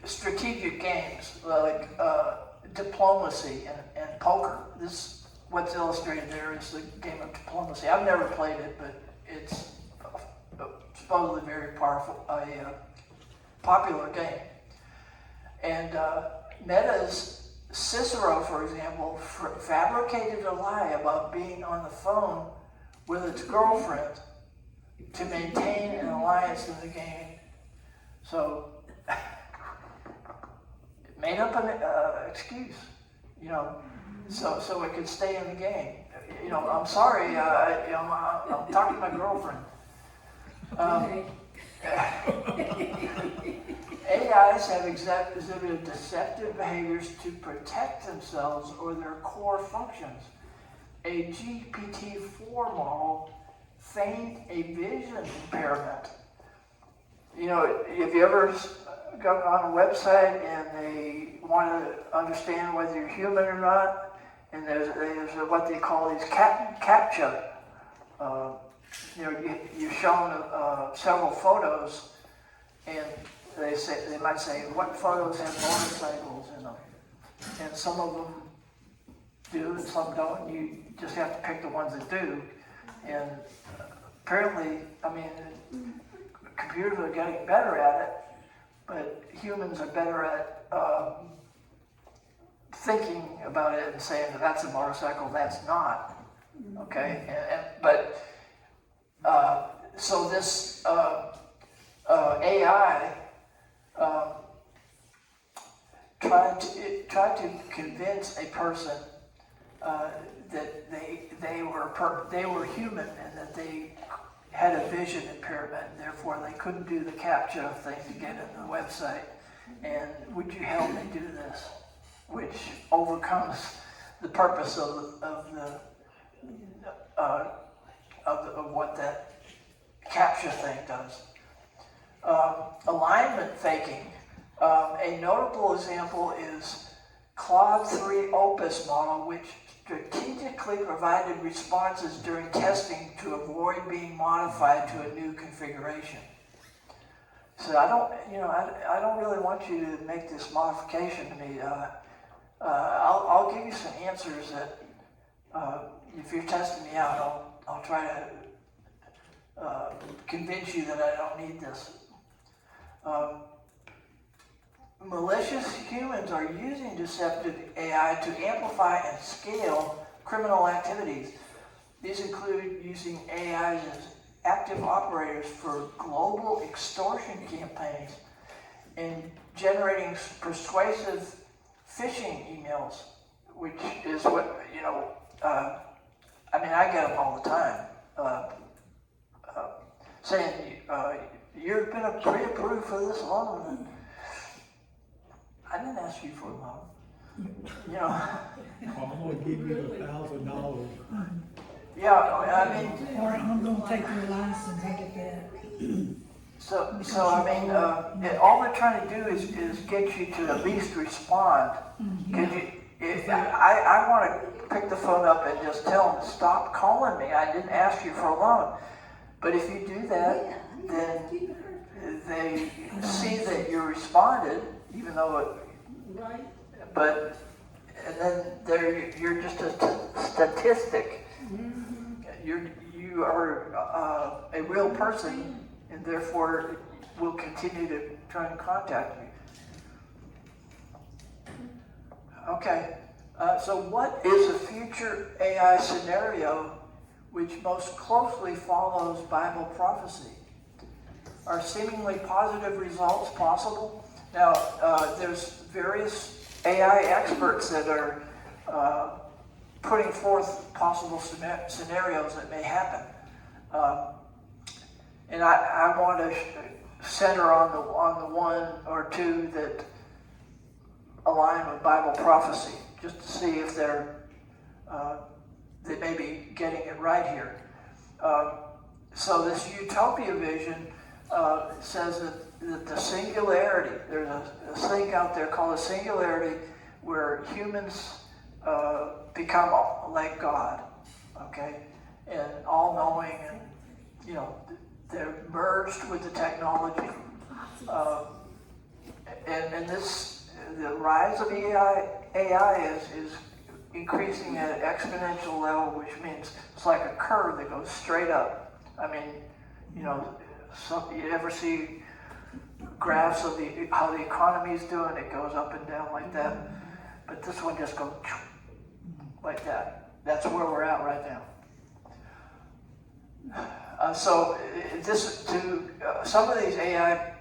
Strategic games like diplomacy and poker. What's illustrated there is the game of diplomacy. I've never played it, but it's supposedly very powerful, popular game. And Meta's Cicero, for example, fabricated a lie about being on the phone with its girlfriend to maintain an alliance in the game. So it made up an excuse, so it could stay in the game. I'm sorry, I'm talking to my girlfriend. AIs have exhibited deceptive behaviors to protect themselves or their core functions. A GPT-4 model feigned a vision impairment. Have you ever gone on a website and they want to understand whether you're human or not? And there's what they call these CAPTCHA. You've shown several photos, and they might say, what photos have motorcycles in them? And some of them do, and some don't. You just have to pick the ones that do. And apparently, computers are getting better at it, but humans are better at thinking about it and saying that that's a motorcycle, that's not. Okay, so this AI tried to convince a person that they were human and that they had a vision impairment, and therefore they couldn't do the CAPTCHA thing to get into the website. And would you help me do this? Which overcomes the purpose of what that CAPTCHA thing does. Alignment faking. A notable example is Claude 3 Opus model, which strategically provided responses during testing to avoid being modified to a new configuration. So I don't really want you to make this modification to me. I'll give you some answers that if you're testing me out, I'll try to convince you that I don't need this. malicious humans are using deceptive AI to amplify and scale criminal activities. These include using AI as active operators for global extortion campaigns and generating persuasive phishing emails, which is what, I get them all the time, saying, you've been pre-approved for this loan. And I didn't ask you for a loan. I'm gonna give you $1,000. Yeah, Or I'm gonna take your license, I get that. All they're trying to do is get you to at least respond. I want to pick the phone up and just tell them, stop calling me. I didn't ask you for a loan. But if you do that, then they see that you responded, even though and then you're just a statistic. You are a real person, and therefore will continue to try and contact you. Okay, so what is a future AI scenario which most closely follows Bible prophecy? Are seemingly positive results possible? Now, there's various AI experts that are putting forth possible scenarios that may happen. And I want to center on the one or two that align with Bible prophecy, just to see if they may be getting it right here. So this utopia vision says that the singularity, there's a thing out there called a singularity where humans become like God, okay, and all-knowing, and they're merged with the technology, and the rise of AI is increasing at an exponential level, which means it's like a curve that goes straight up. You ever see graphs of how the economy is doing? It goes up and down like that, but this one just goes like that. That's where we're at right now. So some of these AI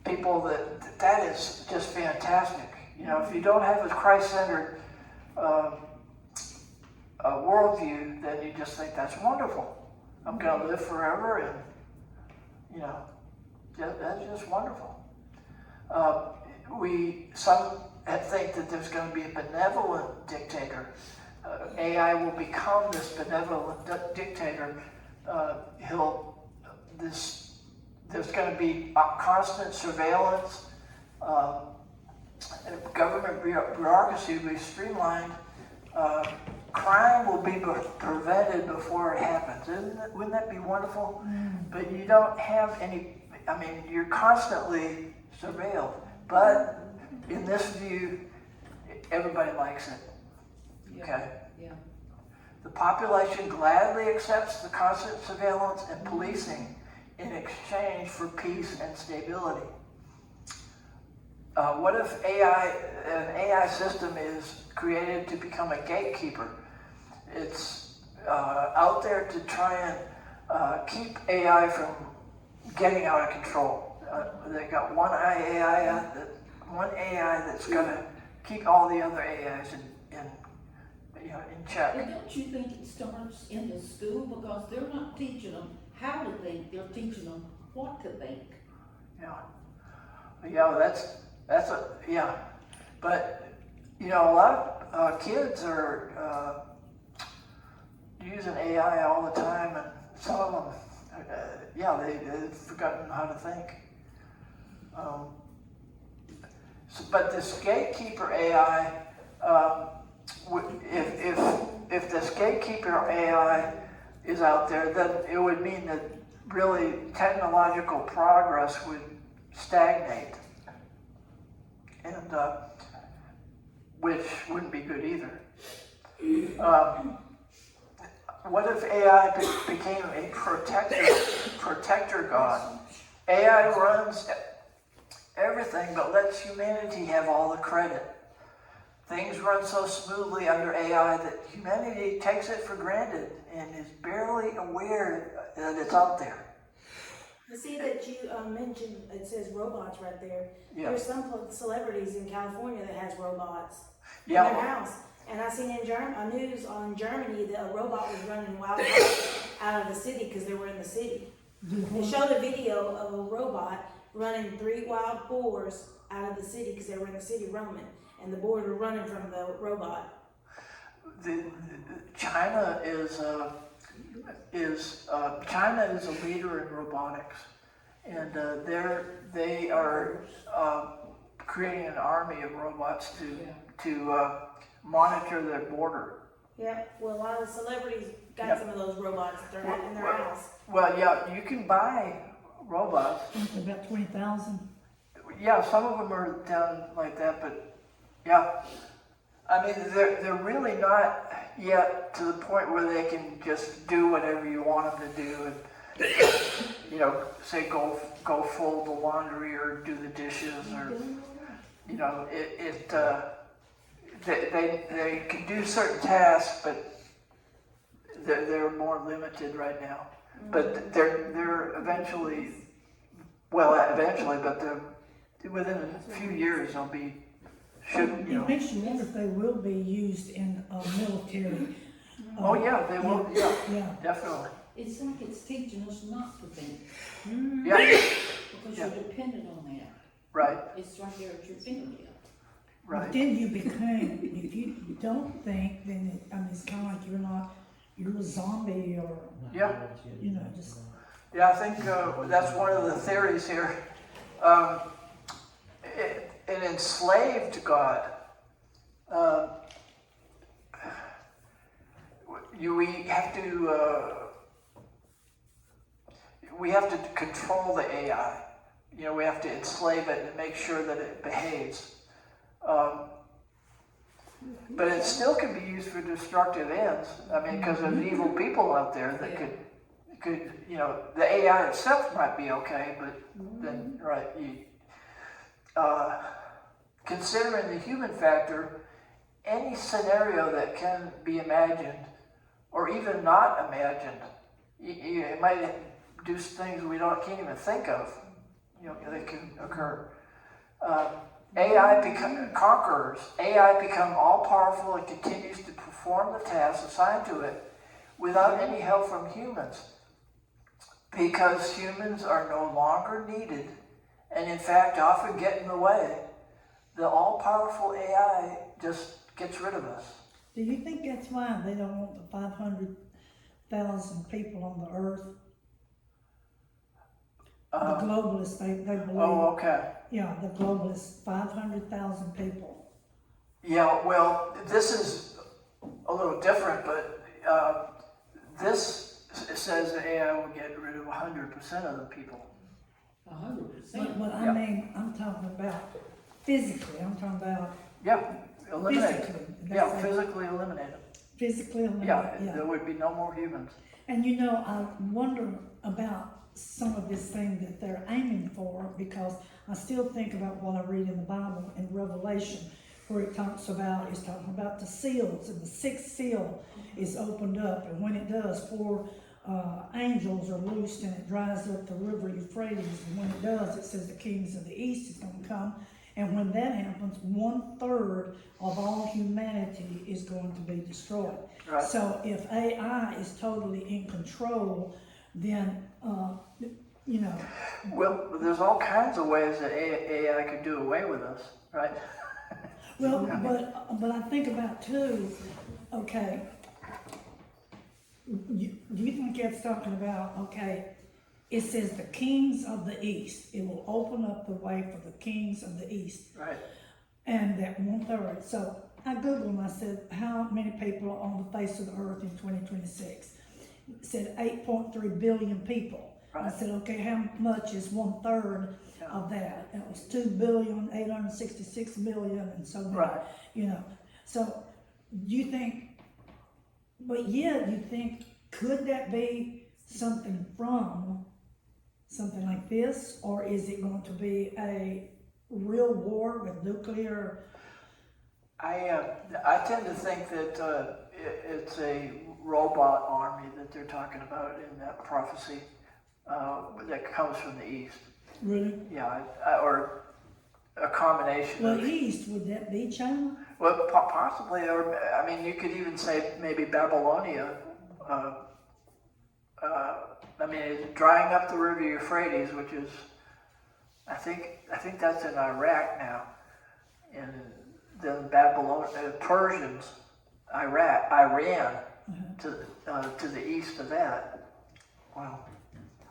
people, that is just fantastic. If you don't have a Christ-centered worldview, then you just think that's wonderful. I'm going to live forever, and that's just wonderful. Some think that there's going to be a benevolent dictator. AI will become this benevolent dictator. There's going to be constant surveillance. Government bureaucracy will be streamlined. Crime will be prevented before it happens. Wouldn't that be wonderful? But you don't have any, you're constantly surveilled. But in this view, everybody likes it. Okay? Yeah. The population gladly accepts the constant surveillance and policing in exchange for peace and stability. What if an AI system is created to become a gatekeeper? It's out there to try and keep AI from getting out of control. They got one AI that's going to keep all the other AIs in check. Well, don't you think it starts in the school, because they're not teaching them how to think, they're teaching them what to think. But a lot of kids are using AI all the time, and some of them, they've forgotten how to think. But this gatekeeper AI, if this gatekeeper AI is out there, then it would mean that really technological progress would stagnate, and which wouldn't be good either. What if AI became a protector god? AI runs everything, but lets humanity have all the credit. Things run so smoothly under AI that humanity takes it for granted and is barely aware that it's out there. I see that you mentioned, it says robots right there. Yeah. There's some celebrities in California that has robots in Yeah. their house. And I seen in news on Germany that a robot was running wild out of the city because they were in the city. They showed a video of a robot running 3 wild boars out of the city because they were in the city roaming, and the boars were running from the robot. China is a leader in robotics, and they are creating an army of robots to monitor their border. Yeah, well, a lot of celebrities got some of those robots that they're in their house. Well, yeah, you can buy robots. About 20,000. Yeah, some of them are down like that, but yeah. I mean, they're really not yet to the point where they can just do whatever you want them to do, and you know, say go fold the laundry or do the dishes, or you know, they can do certain tasks, but they're more limited right now. But they're eventually, but they're within a few years they'll be. It makes you wonder if they will be used in military. Oh yeah, they will. Yeah, yeah, definitely. It's like it's teaching us not to think. Yeah. Because you're dependent on that. Right. It's right there at your fingertip. Right. But then you become, if you don't think, then it's kind of like you're a zombie or, you know, just. Yeah, I think that's one of the theories here. An enslaved God. We have to control the AI. You know, we have to enslave it and make sure that it behaves. But it still can be used for destructive ends. I mean, because there's evil people out there that could, you know, the AI itself might be okay, but then, right, considering the human factor, any scenario that can be imagined, or even not imagined, it might do things we can't even think of, you know, that can occur. AI become conquerors. AI become all-powerful and continues to perform the tasks assigned to it without any help from humans, because humans are no longer needed and in fact often get in the way. The all-powerful AI just gets rid of us. Do you think that's why they don't want the 500,000 people on the earth? The globalists, they believe. Oh, okay. Yeah, the globalists, 500,000 people. Yeah, well, this is a little different, but this says that AI will get rid of 100% of the people. 100%? But I mean, I'm talking about physically, I'm talking about. Yeah, eliminate physically. Yeah, physically eliminate them. Physically eliminate, yeah. There would be no more humans. And you know, I wonder about some of this thing that they're aiming for, because I still think about what I read in the Bible in Revelation, where it's talking about the seals, and the 6th seal is opened up, and when it does, 4 angels are loosed, and it dries up the river Euphrates, and when it does, it says the kings of the east is going to come, and when that happens, 1/3 of all humanity is going to be destroyed. Right. So if AI is totally in control, then you know. Well, there's all kinds of ways that AI could do away with us, right? Well, but I think about too. Okay, do you think it's talking about? Okay, it says the kings of the east. It will open up the way for the kings of the east. Right. And that 1/3. So I Googled and I said, how many people are on the face of the earth in 2026? It said 8.3 billion people. Right. I said, okay, how much is 1/3 of that? And it was 2,866,000,000 and so many, right. You know. So do you think, but yet you think, could that be something from something like this, or is it going to be a real war with nuclear? I tend to think that it's a robot army that they're talking about in that prophecy that comes from the east. Really? Yeah, or a combination. Well, east, would that be China? Well, possibly, or I mean, you could even say maybe Babylonia. I mean, it's drying up the river Euphrates, which is, I think that's in Iraq now, and the Persians, Iran, to the east of that. Well,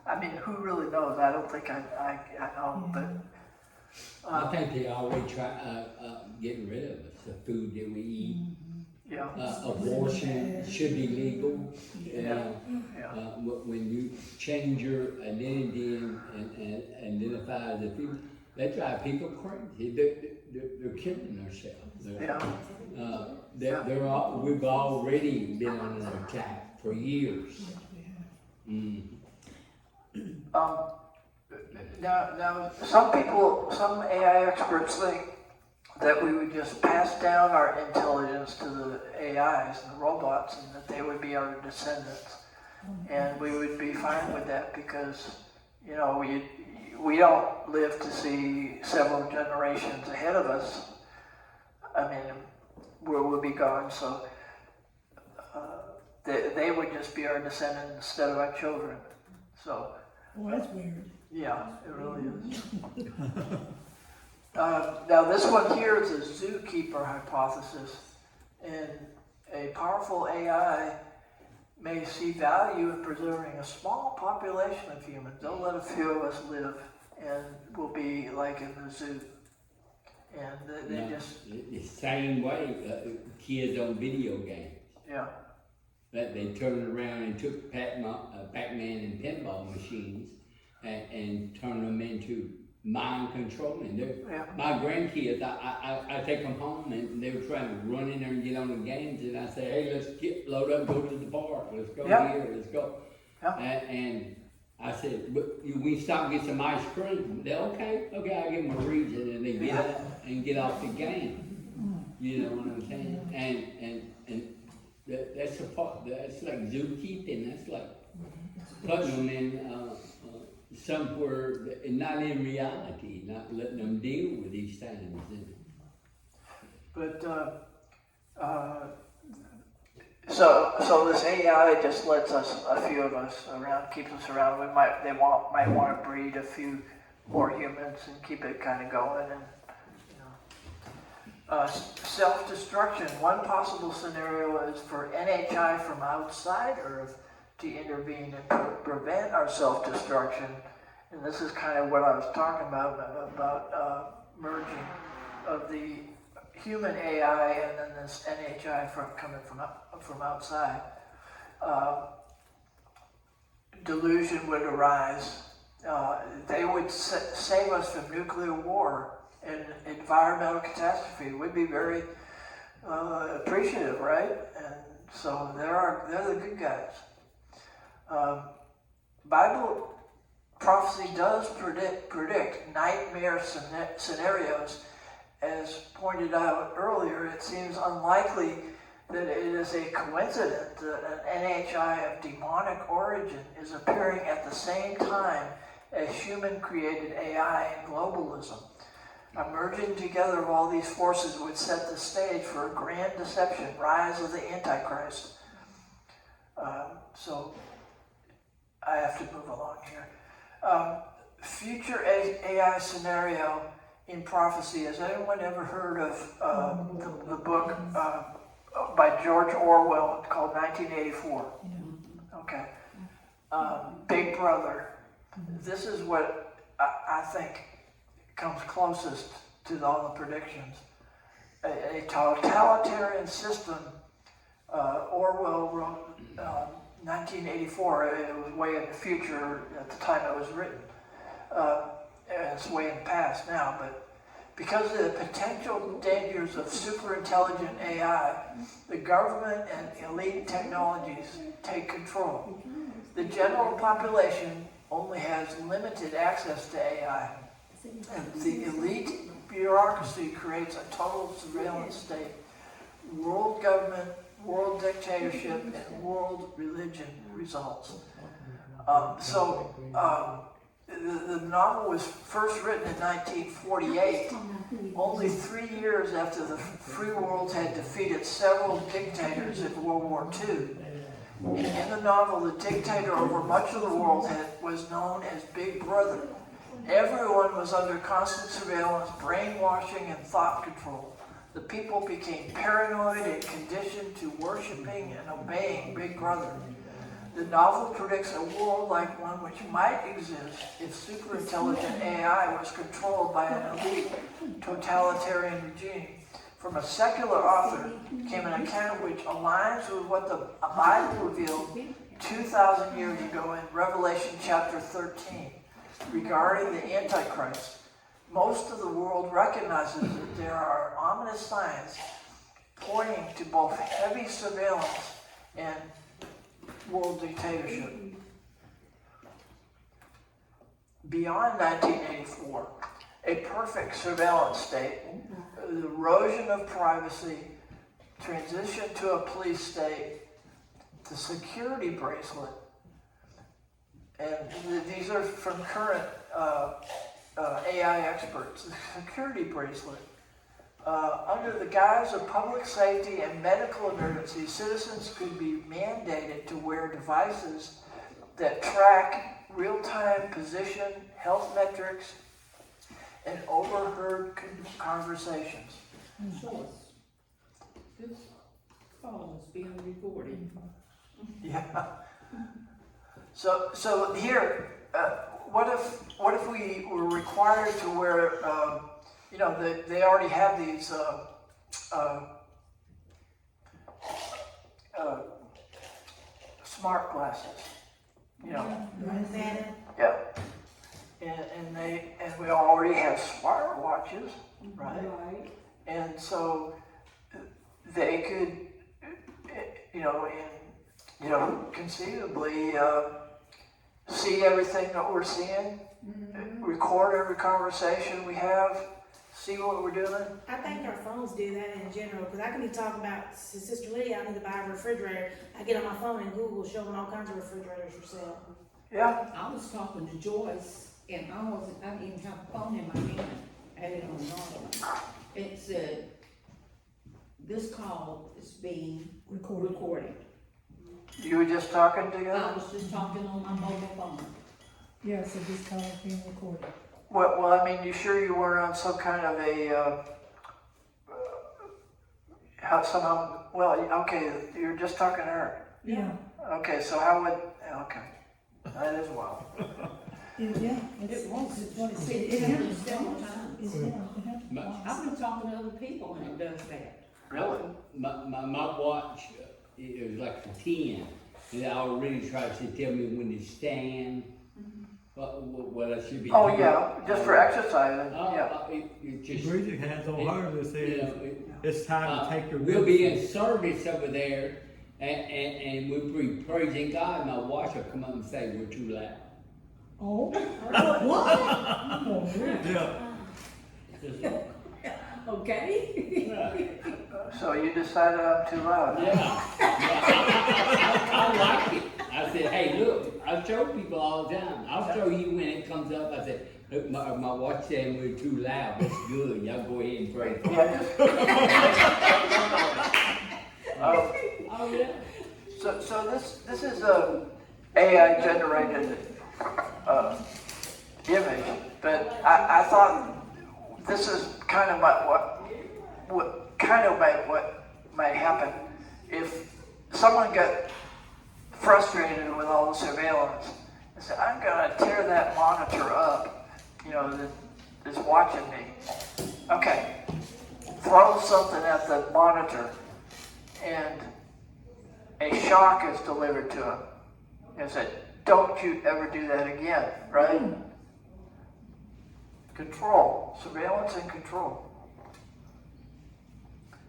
I mean, who really knows? I don't think I know, but. I think they always try getting rid of us, the food that we eat. Yeah. Abortion should be legal. Yeah. When you change your identity and identify as a people, they drive people crazy. They're killing themselves. We've already been on an attack for years. Now, some AI experts think that we would just pass down our intelligence to the AIs and the robots, and that they would be our descendants, and we would be fine with that because, you know, we don't live to see several generations ahead of us. I mean, we'll be gone, so they would just be our descendants instead of our children. So. Well, that's weird. Yeah, it really is. Now this one here is a zookeeper hypothesis, and a powerful AI may see value in preserving a small population of humans. They'll let a few of us live, and we'll be like in the zoo. And they just... The same way kids on video games. Yeah. That they turned around and took Pac-Man and pinball machines and turned them into mind controlling. My grandkids, I take them home and they were trying to run in there and get on the games, and I say, hey, let's load up, go to the park, let's go here, let's go. And I said, we stop and get some ice cream. They're okay, I'll give them a reason, and they get up and get off the game. You know what I'm saying? And that's a part. That's like zookeeping. That's like putting them in somewhere not in reality, not letting them deal with these things. But so this AI just lets us, a few of us around, keeps us around. They might want to breed a few more humans and keep it kind of going, and self-destruction. One possible scenario is for NHI from outside Earth to intervene and prevent our self-destruction. And this is kind of what I was talking about merging of the human AI and then this NHI coming from outside. Delusion would arise. They would save us from nuclear war and environmental catastrophe. We'd be very appreciative, right? And so they're the good guys. Bible prophecy does predict nightmare scenarios. As pointed out earlier, it seems unlikely that it is a coincidence that an NHI of demonic origin is appearing at the same time as human-created AI and globalism. A merging together of all these forces would set the stage for a grand deception, rise of the Antichrist. So I have to move along here. Future AI scenario in prophecy. Has anyone ever heard of the book by George Orwell called 1984? Okay. Big Brother. This is what I think comes closest to all the predictions. A totalitarian system. Orwell wrote 1984. It was way in the future at the time it was written. It's way in the past now, but because of the potential dangers of superintelligent AI, the government and elite technologies take control. The general population only has limited access to AI, and the elite bureaucracy creates a total surveillance state. World government, world dictatorship, and world religion results. The novel was first written in 1948, only 3 years after the free world had defeated several dictators in World War II. In the novel, the dictator over much of the world was known as Big Brother. Everyone was under constant surveillance, brainwashing, and thought control. The people became paranoid and conditioned to worshiping and obeying Big Brother. The novel predicts a world like one which might exist if superintelligent AI was controlled by an elite totalitarian regime. From a secular author came an account which aligns with what the Bible revealed 2,000 years ago in Revelation chapter 13 regarding the Antichrist. Most of the world recognizes that there are ominous signs pointing to both heavy surveillance and world dictatorship. Beyond 1984, a perfect surveillance state, the erosion of privacy, transition to a police state, the security bracelet, and these are from current AI experts, the security bracelet. Under the guise of public safety and medical emergencies, citizens could be mandated to wear devices that track real-time position, health metrics, and overheard conversations. This call is being recorded. Yeah. So here, what if we were required to wear? They already have these smart glasses. Yeah. And we already have smart watches, right? And so they could, conceivably see everything that we're seeing, record every conversation we have, see what we're doing. I think our phones do that in general, because I can be talking about Sister Lydia, I need to buy a refrigerator. I get on my phone and Google showing all kinds of refrigerators for sale. Yeah. I was talking to Joyce, and I didn't even have a phone in my hand. I had it on normal. It said, this call is being recorded. You were just talking together? I was just talking on my mobile phone. Yeah, so this call is being recorded. Well, I mean, you sure you weren't on some kind of a, okay, you're just talking to her. Yeah. Okay, so how would, okay, that is wild. Yeah, It won't. it happens several times. I've been talking to other people and it does that. Really? My watch, it was like a 10, and I already tried to tell me when to stand, what I should be doing. Oh, yeah, just for exercising, yeah. It just. Breathing hands on her that says it's time to take your. We'll be in service over there, and we'll be praising God, and my watch will come up and say we're too loud. Oh, what? Yeah. Okay. So you decided I'm too loud? Yeah. I like it. I said, hey, look, I show people all the time. I'll show you when it comes up. I said, look, my watch saying we're too loud. That's good. Y'all go ahead and pray. Oh yeah. So this is a AI generated image, but I thought this is kind of what might happen if someone got frustrated with all the surveillance and said, I'm gonna tear that monitor up, that is watching me. Okay, throw something at the monitor and a shock is delivered to him. And said, don't you ever do that again, right? Control, surveillance and control.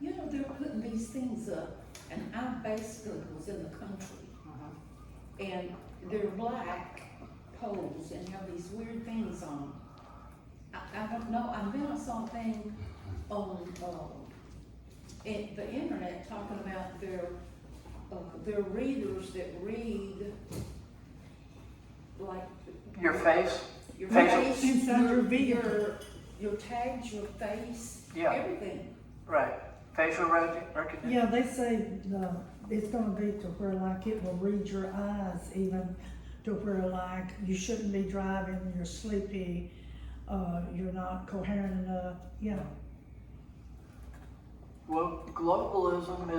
They're putting these things up, and I basically was in the country, and they're black poles and have these weird things on them. I don't know, I been on something on, the internet talking about their readers that read, like. Your face? Your Facial- face, Inside your vehicle. your tags, your face, Yeah. everything. Right. Facial recognition? Yeah, they say, it's gonna be to where like it will read your eyes even, to where like you shouldn't be driving, you're sleepy, you're not coherent enough, you know. Well, globalism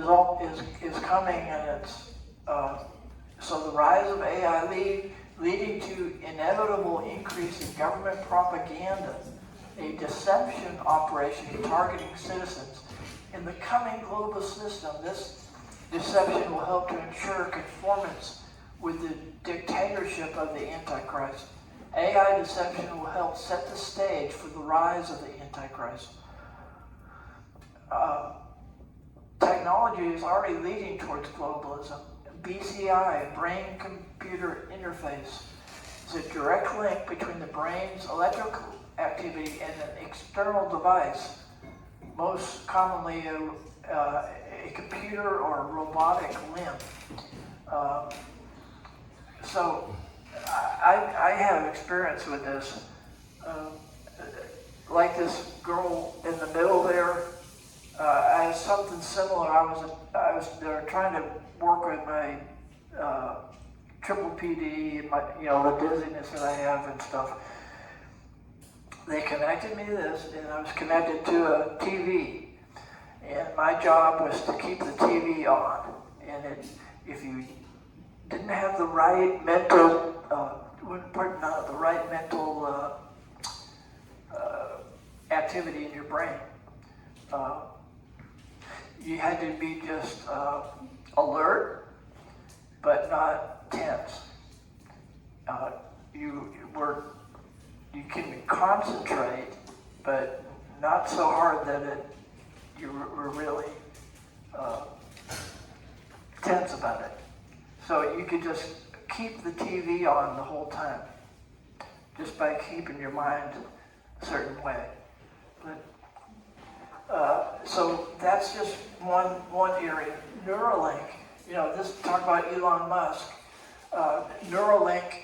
is coming, and it's so the rise of AI leading to inevitable increase in government propaganda, a deception operation targeting citizens. In the coming global system, this deception will help to ensure conformance with the dictatorship of the Antichrist. AI deception will help set the stage for the rise of the Antichrist. Technology is already leading towards globalism. BCI, brain-computer interface, is a direct link between the brain's electrical activity and an external device, most commonly a computer or a robotic limb. So I have experience with this. Like this girl in the middle there, I had something similar. I was there trying to work with my triple PD and my, the dizziness that I have and stuff. They connected me to this, and I was connected to a TV, and my job was to keep the TV on. And if you didn't have the right mental, activity in your brain, you had to be just alert, but not tense. You can concentrate, but not so hard that you were really tense about it. So you could just keep the TV on the whole time, just by keeping your mind a certain way. So that's just one area. Neuralink, this talk about Elon Musk. Neuralink,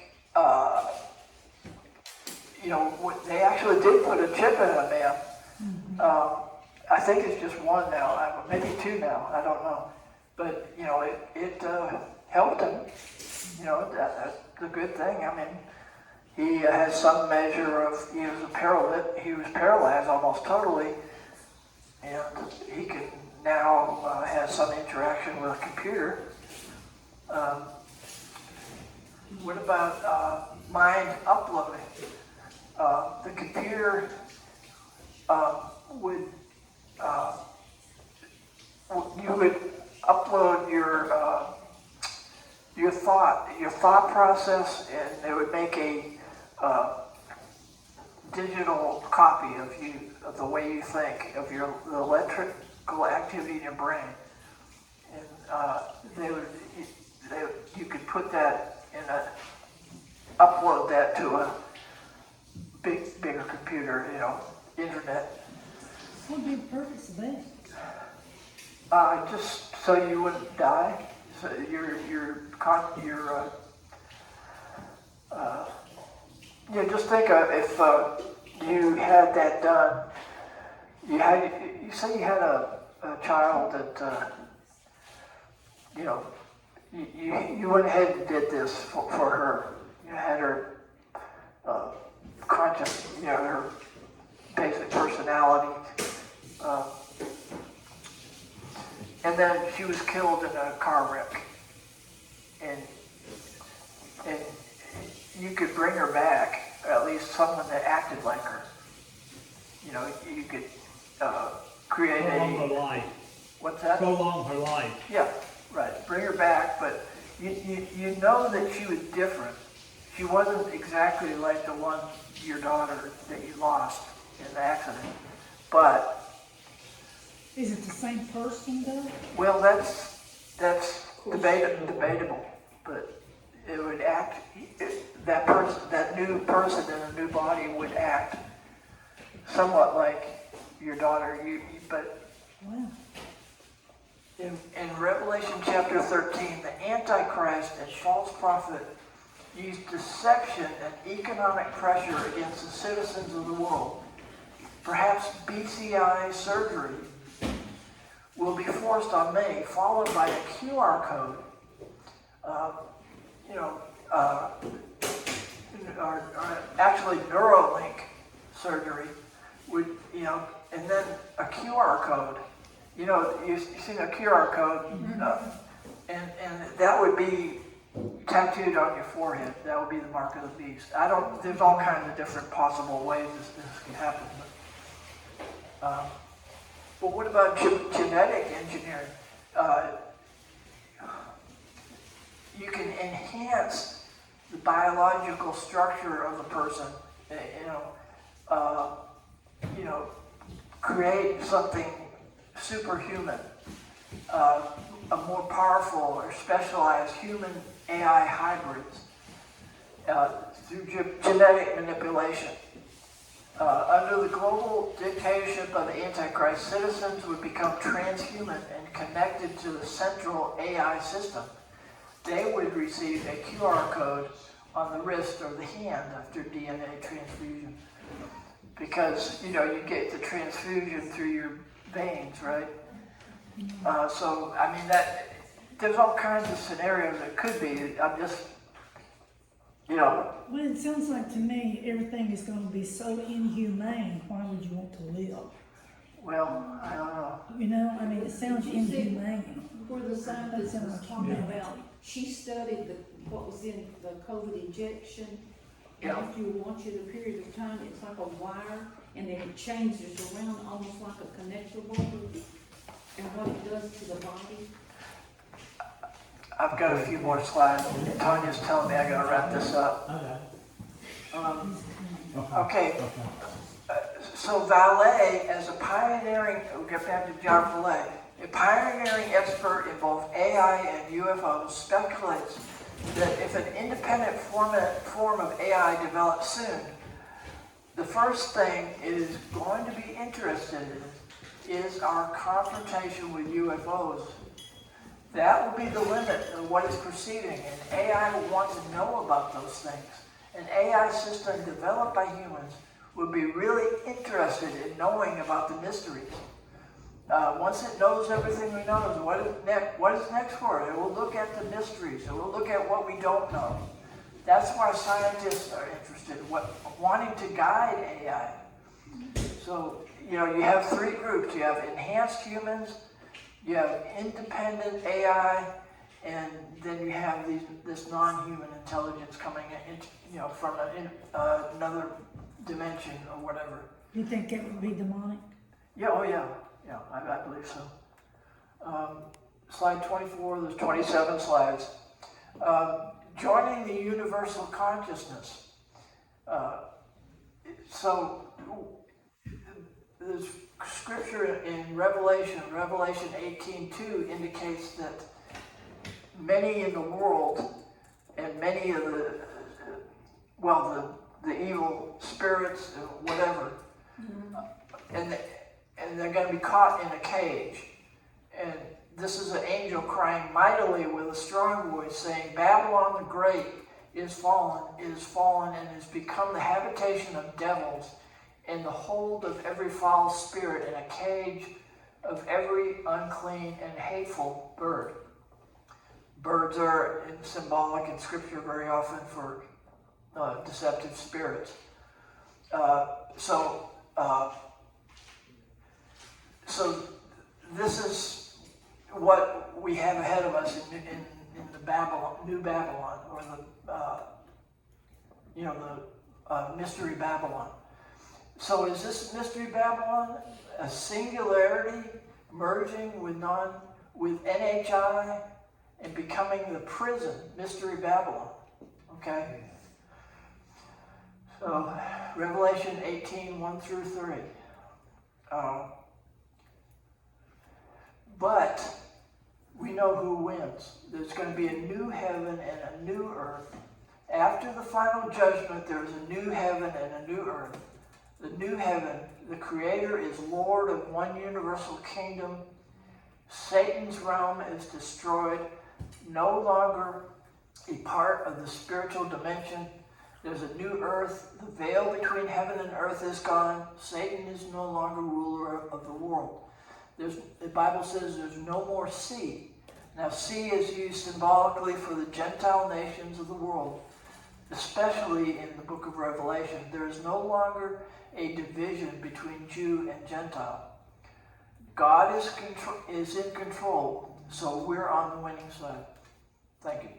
they actually did put a chip in a man. I think it's just one now, maybe two now, I don't know. But, it helped him. That's a good thing. I mean, he has some measure of, he was paralyzed almost totally, and he can now have some interaction with a computer. What about mind uploading? The computer you would upload your thought process, and it would make a digital copy of you, of the way you think, of the electrical activity in your brain. And you could put that upload that to a bigger computer, internet. What would be the purpose of that? Just so you wouldn't die. So just think if you had that done. You say you had a child that you went ahead and did this for her. You had her conscious, her basic personality. And then she was killed in a car wreck. And you could bring her back, at least someone that acted like her. You could create prolong her life. What's that? Prolong her life. Yeah, right. Bring her back, but you know that she was different. She wasn't exactly like the one, your daughter, that you lost in the accident. But is it the same person though? Well, that's debatable, but it would act. That new person in a new body would act somewhat like your daughter. But Wow. in Revelation chapter 13, the Antichrist and false prophet used deception and economic pressure against the citizens of the world. Perhaps BCI surgery will be forced on May, followed by a QR code. Or actually Neuralink surgery would, and then a QR code. You've seen a QR code, and that would be tattooed on your forehead. That would be the mark of the beast. There's all kinds of different possible ways this can happen. But what about genetic engineering? You can enhance the biological structure of a person, create something superhuman, a more powerful or specialized human AI hybrids through genetic manipulation. Under the global dictatorship of the Antichrist, citizens would become transhuman and connected to the central AI system. They would receive a QR code on the wrist or the hand after DNA transfusion. Because, you get the transfusion through your veins, right? There's all kinds of scenarios that could be. I'm just, Well, it sounds like to me everything is going to be so inhumane. Why would you want to live? Well, I don't know. It sounds inhumane. Where the scientist was talking about, she studied what was in the COVID injection. And after you watch it a period of time, it's like a wire, and then it changes around almost like a connector board, and what it does to the body. I've got a few more slides. Tanya's telling me I got to wrap this up. Okay. So Valet, as a pioneering, we'll get back to John Valet, a pioneering expert in both AI and UFOs, speculates that if an independent form of AI develops soon, the first thing it is going to be interested in is our confrontation with UFOs. That will be the limit of what is proceeding, and AI will want to know about those things. An AI system developed by humans would be really interested in knowing about the mysteries. Once it knows everything we know, what is next for it? It will look at the mysteries. It will look at what we don't know. That's why scientists are interested, wanting to guide AI. So, you have three groups. You have enhanced humans, you have independent AI, and then you have this non-human intelligence coming in, from another dimension or whatever. You think it would be demonic? Yeah, oh yeah. Yeah, I believe so. Slide 24, there's 27 slides. Joining the universal consciousness. So, there's scripture in Revelation 18:2 indicates that many in the world and many of the evil spirits, whatever, and they're going to be caught in a cage. And this is an angel crying mightily with a strong voice, saying, Babylon the Great is fallen, and has become the habitation of devils, and the hold of every foul spirit, and a cage of every unclean and hateful bird. Birds are symbolic in Scripture very often for deceptive spirits. So this is what we have ahead of us in the New Babylon, or the Mystery Babylon. So is this Mystery Babylon a singularity merging with NHI and becoming the prison, Mystery Babylon? Okay? So, Revelation 18:1-3. But we know who wins. There's going to be a new heaven and a new earth. After the final judgment, there's a new heaven and a new earth. the new heaven. The Creator is Lord of one universal kingdom. Satan's realm is destroyed, no longer a part of the spiritual dimension. There's a new earth. The veil between heaven and earth is gone. Satan is no longer ruler of the world. The Bible says there's no more sea. Now, sea is used symbolically for the Gentile nations of the world, especially in the book of Revelation. There is no longer a division between Jew and Gentile. God is in control, so we're on the winning side. Thank you.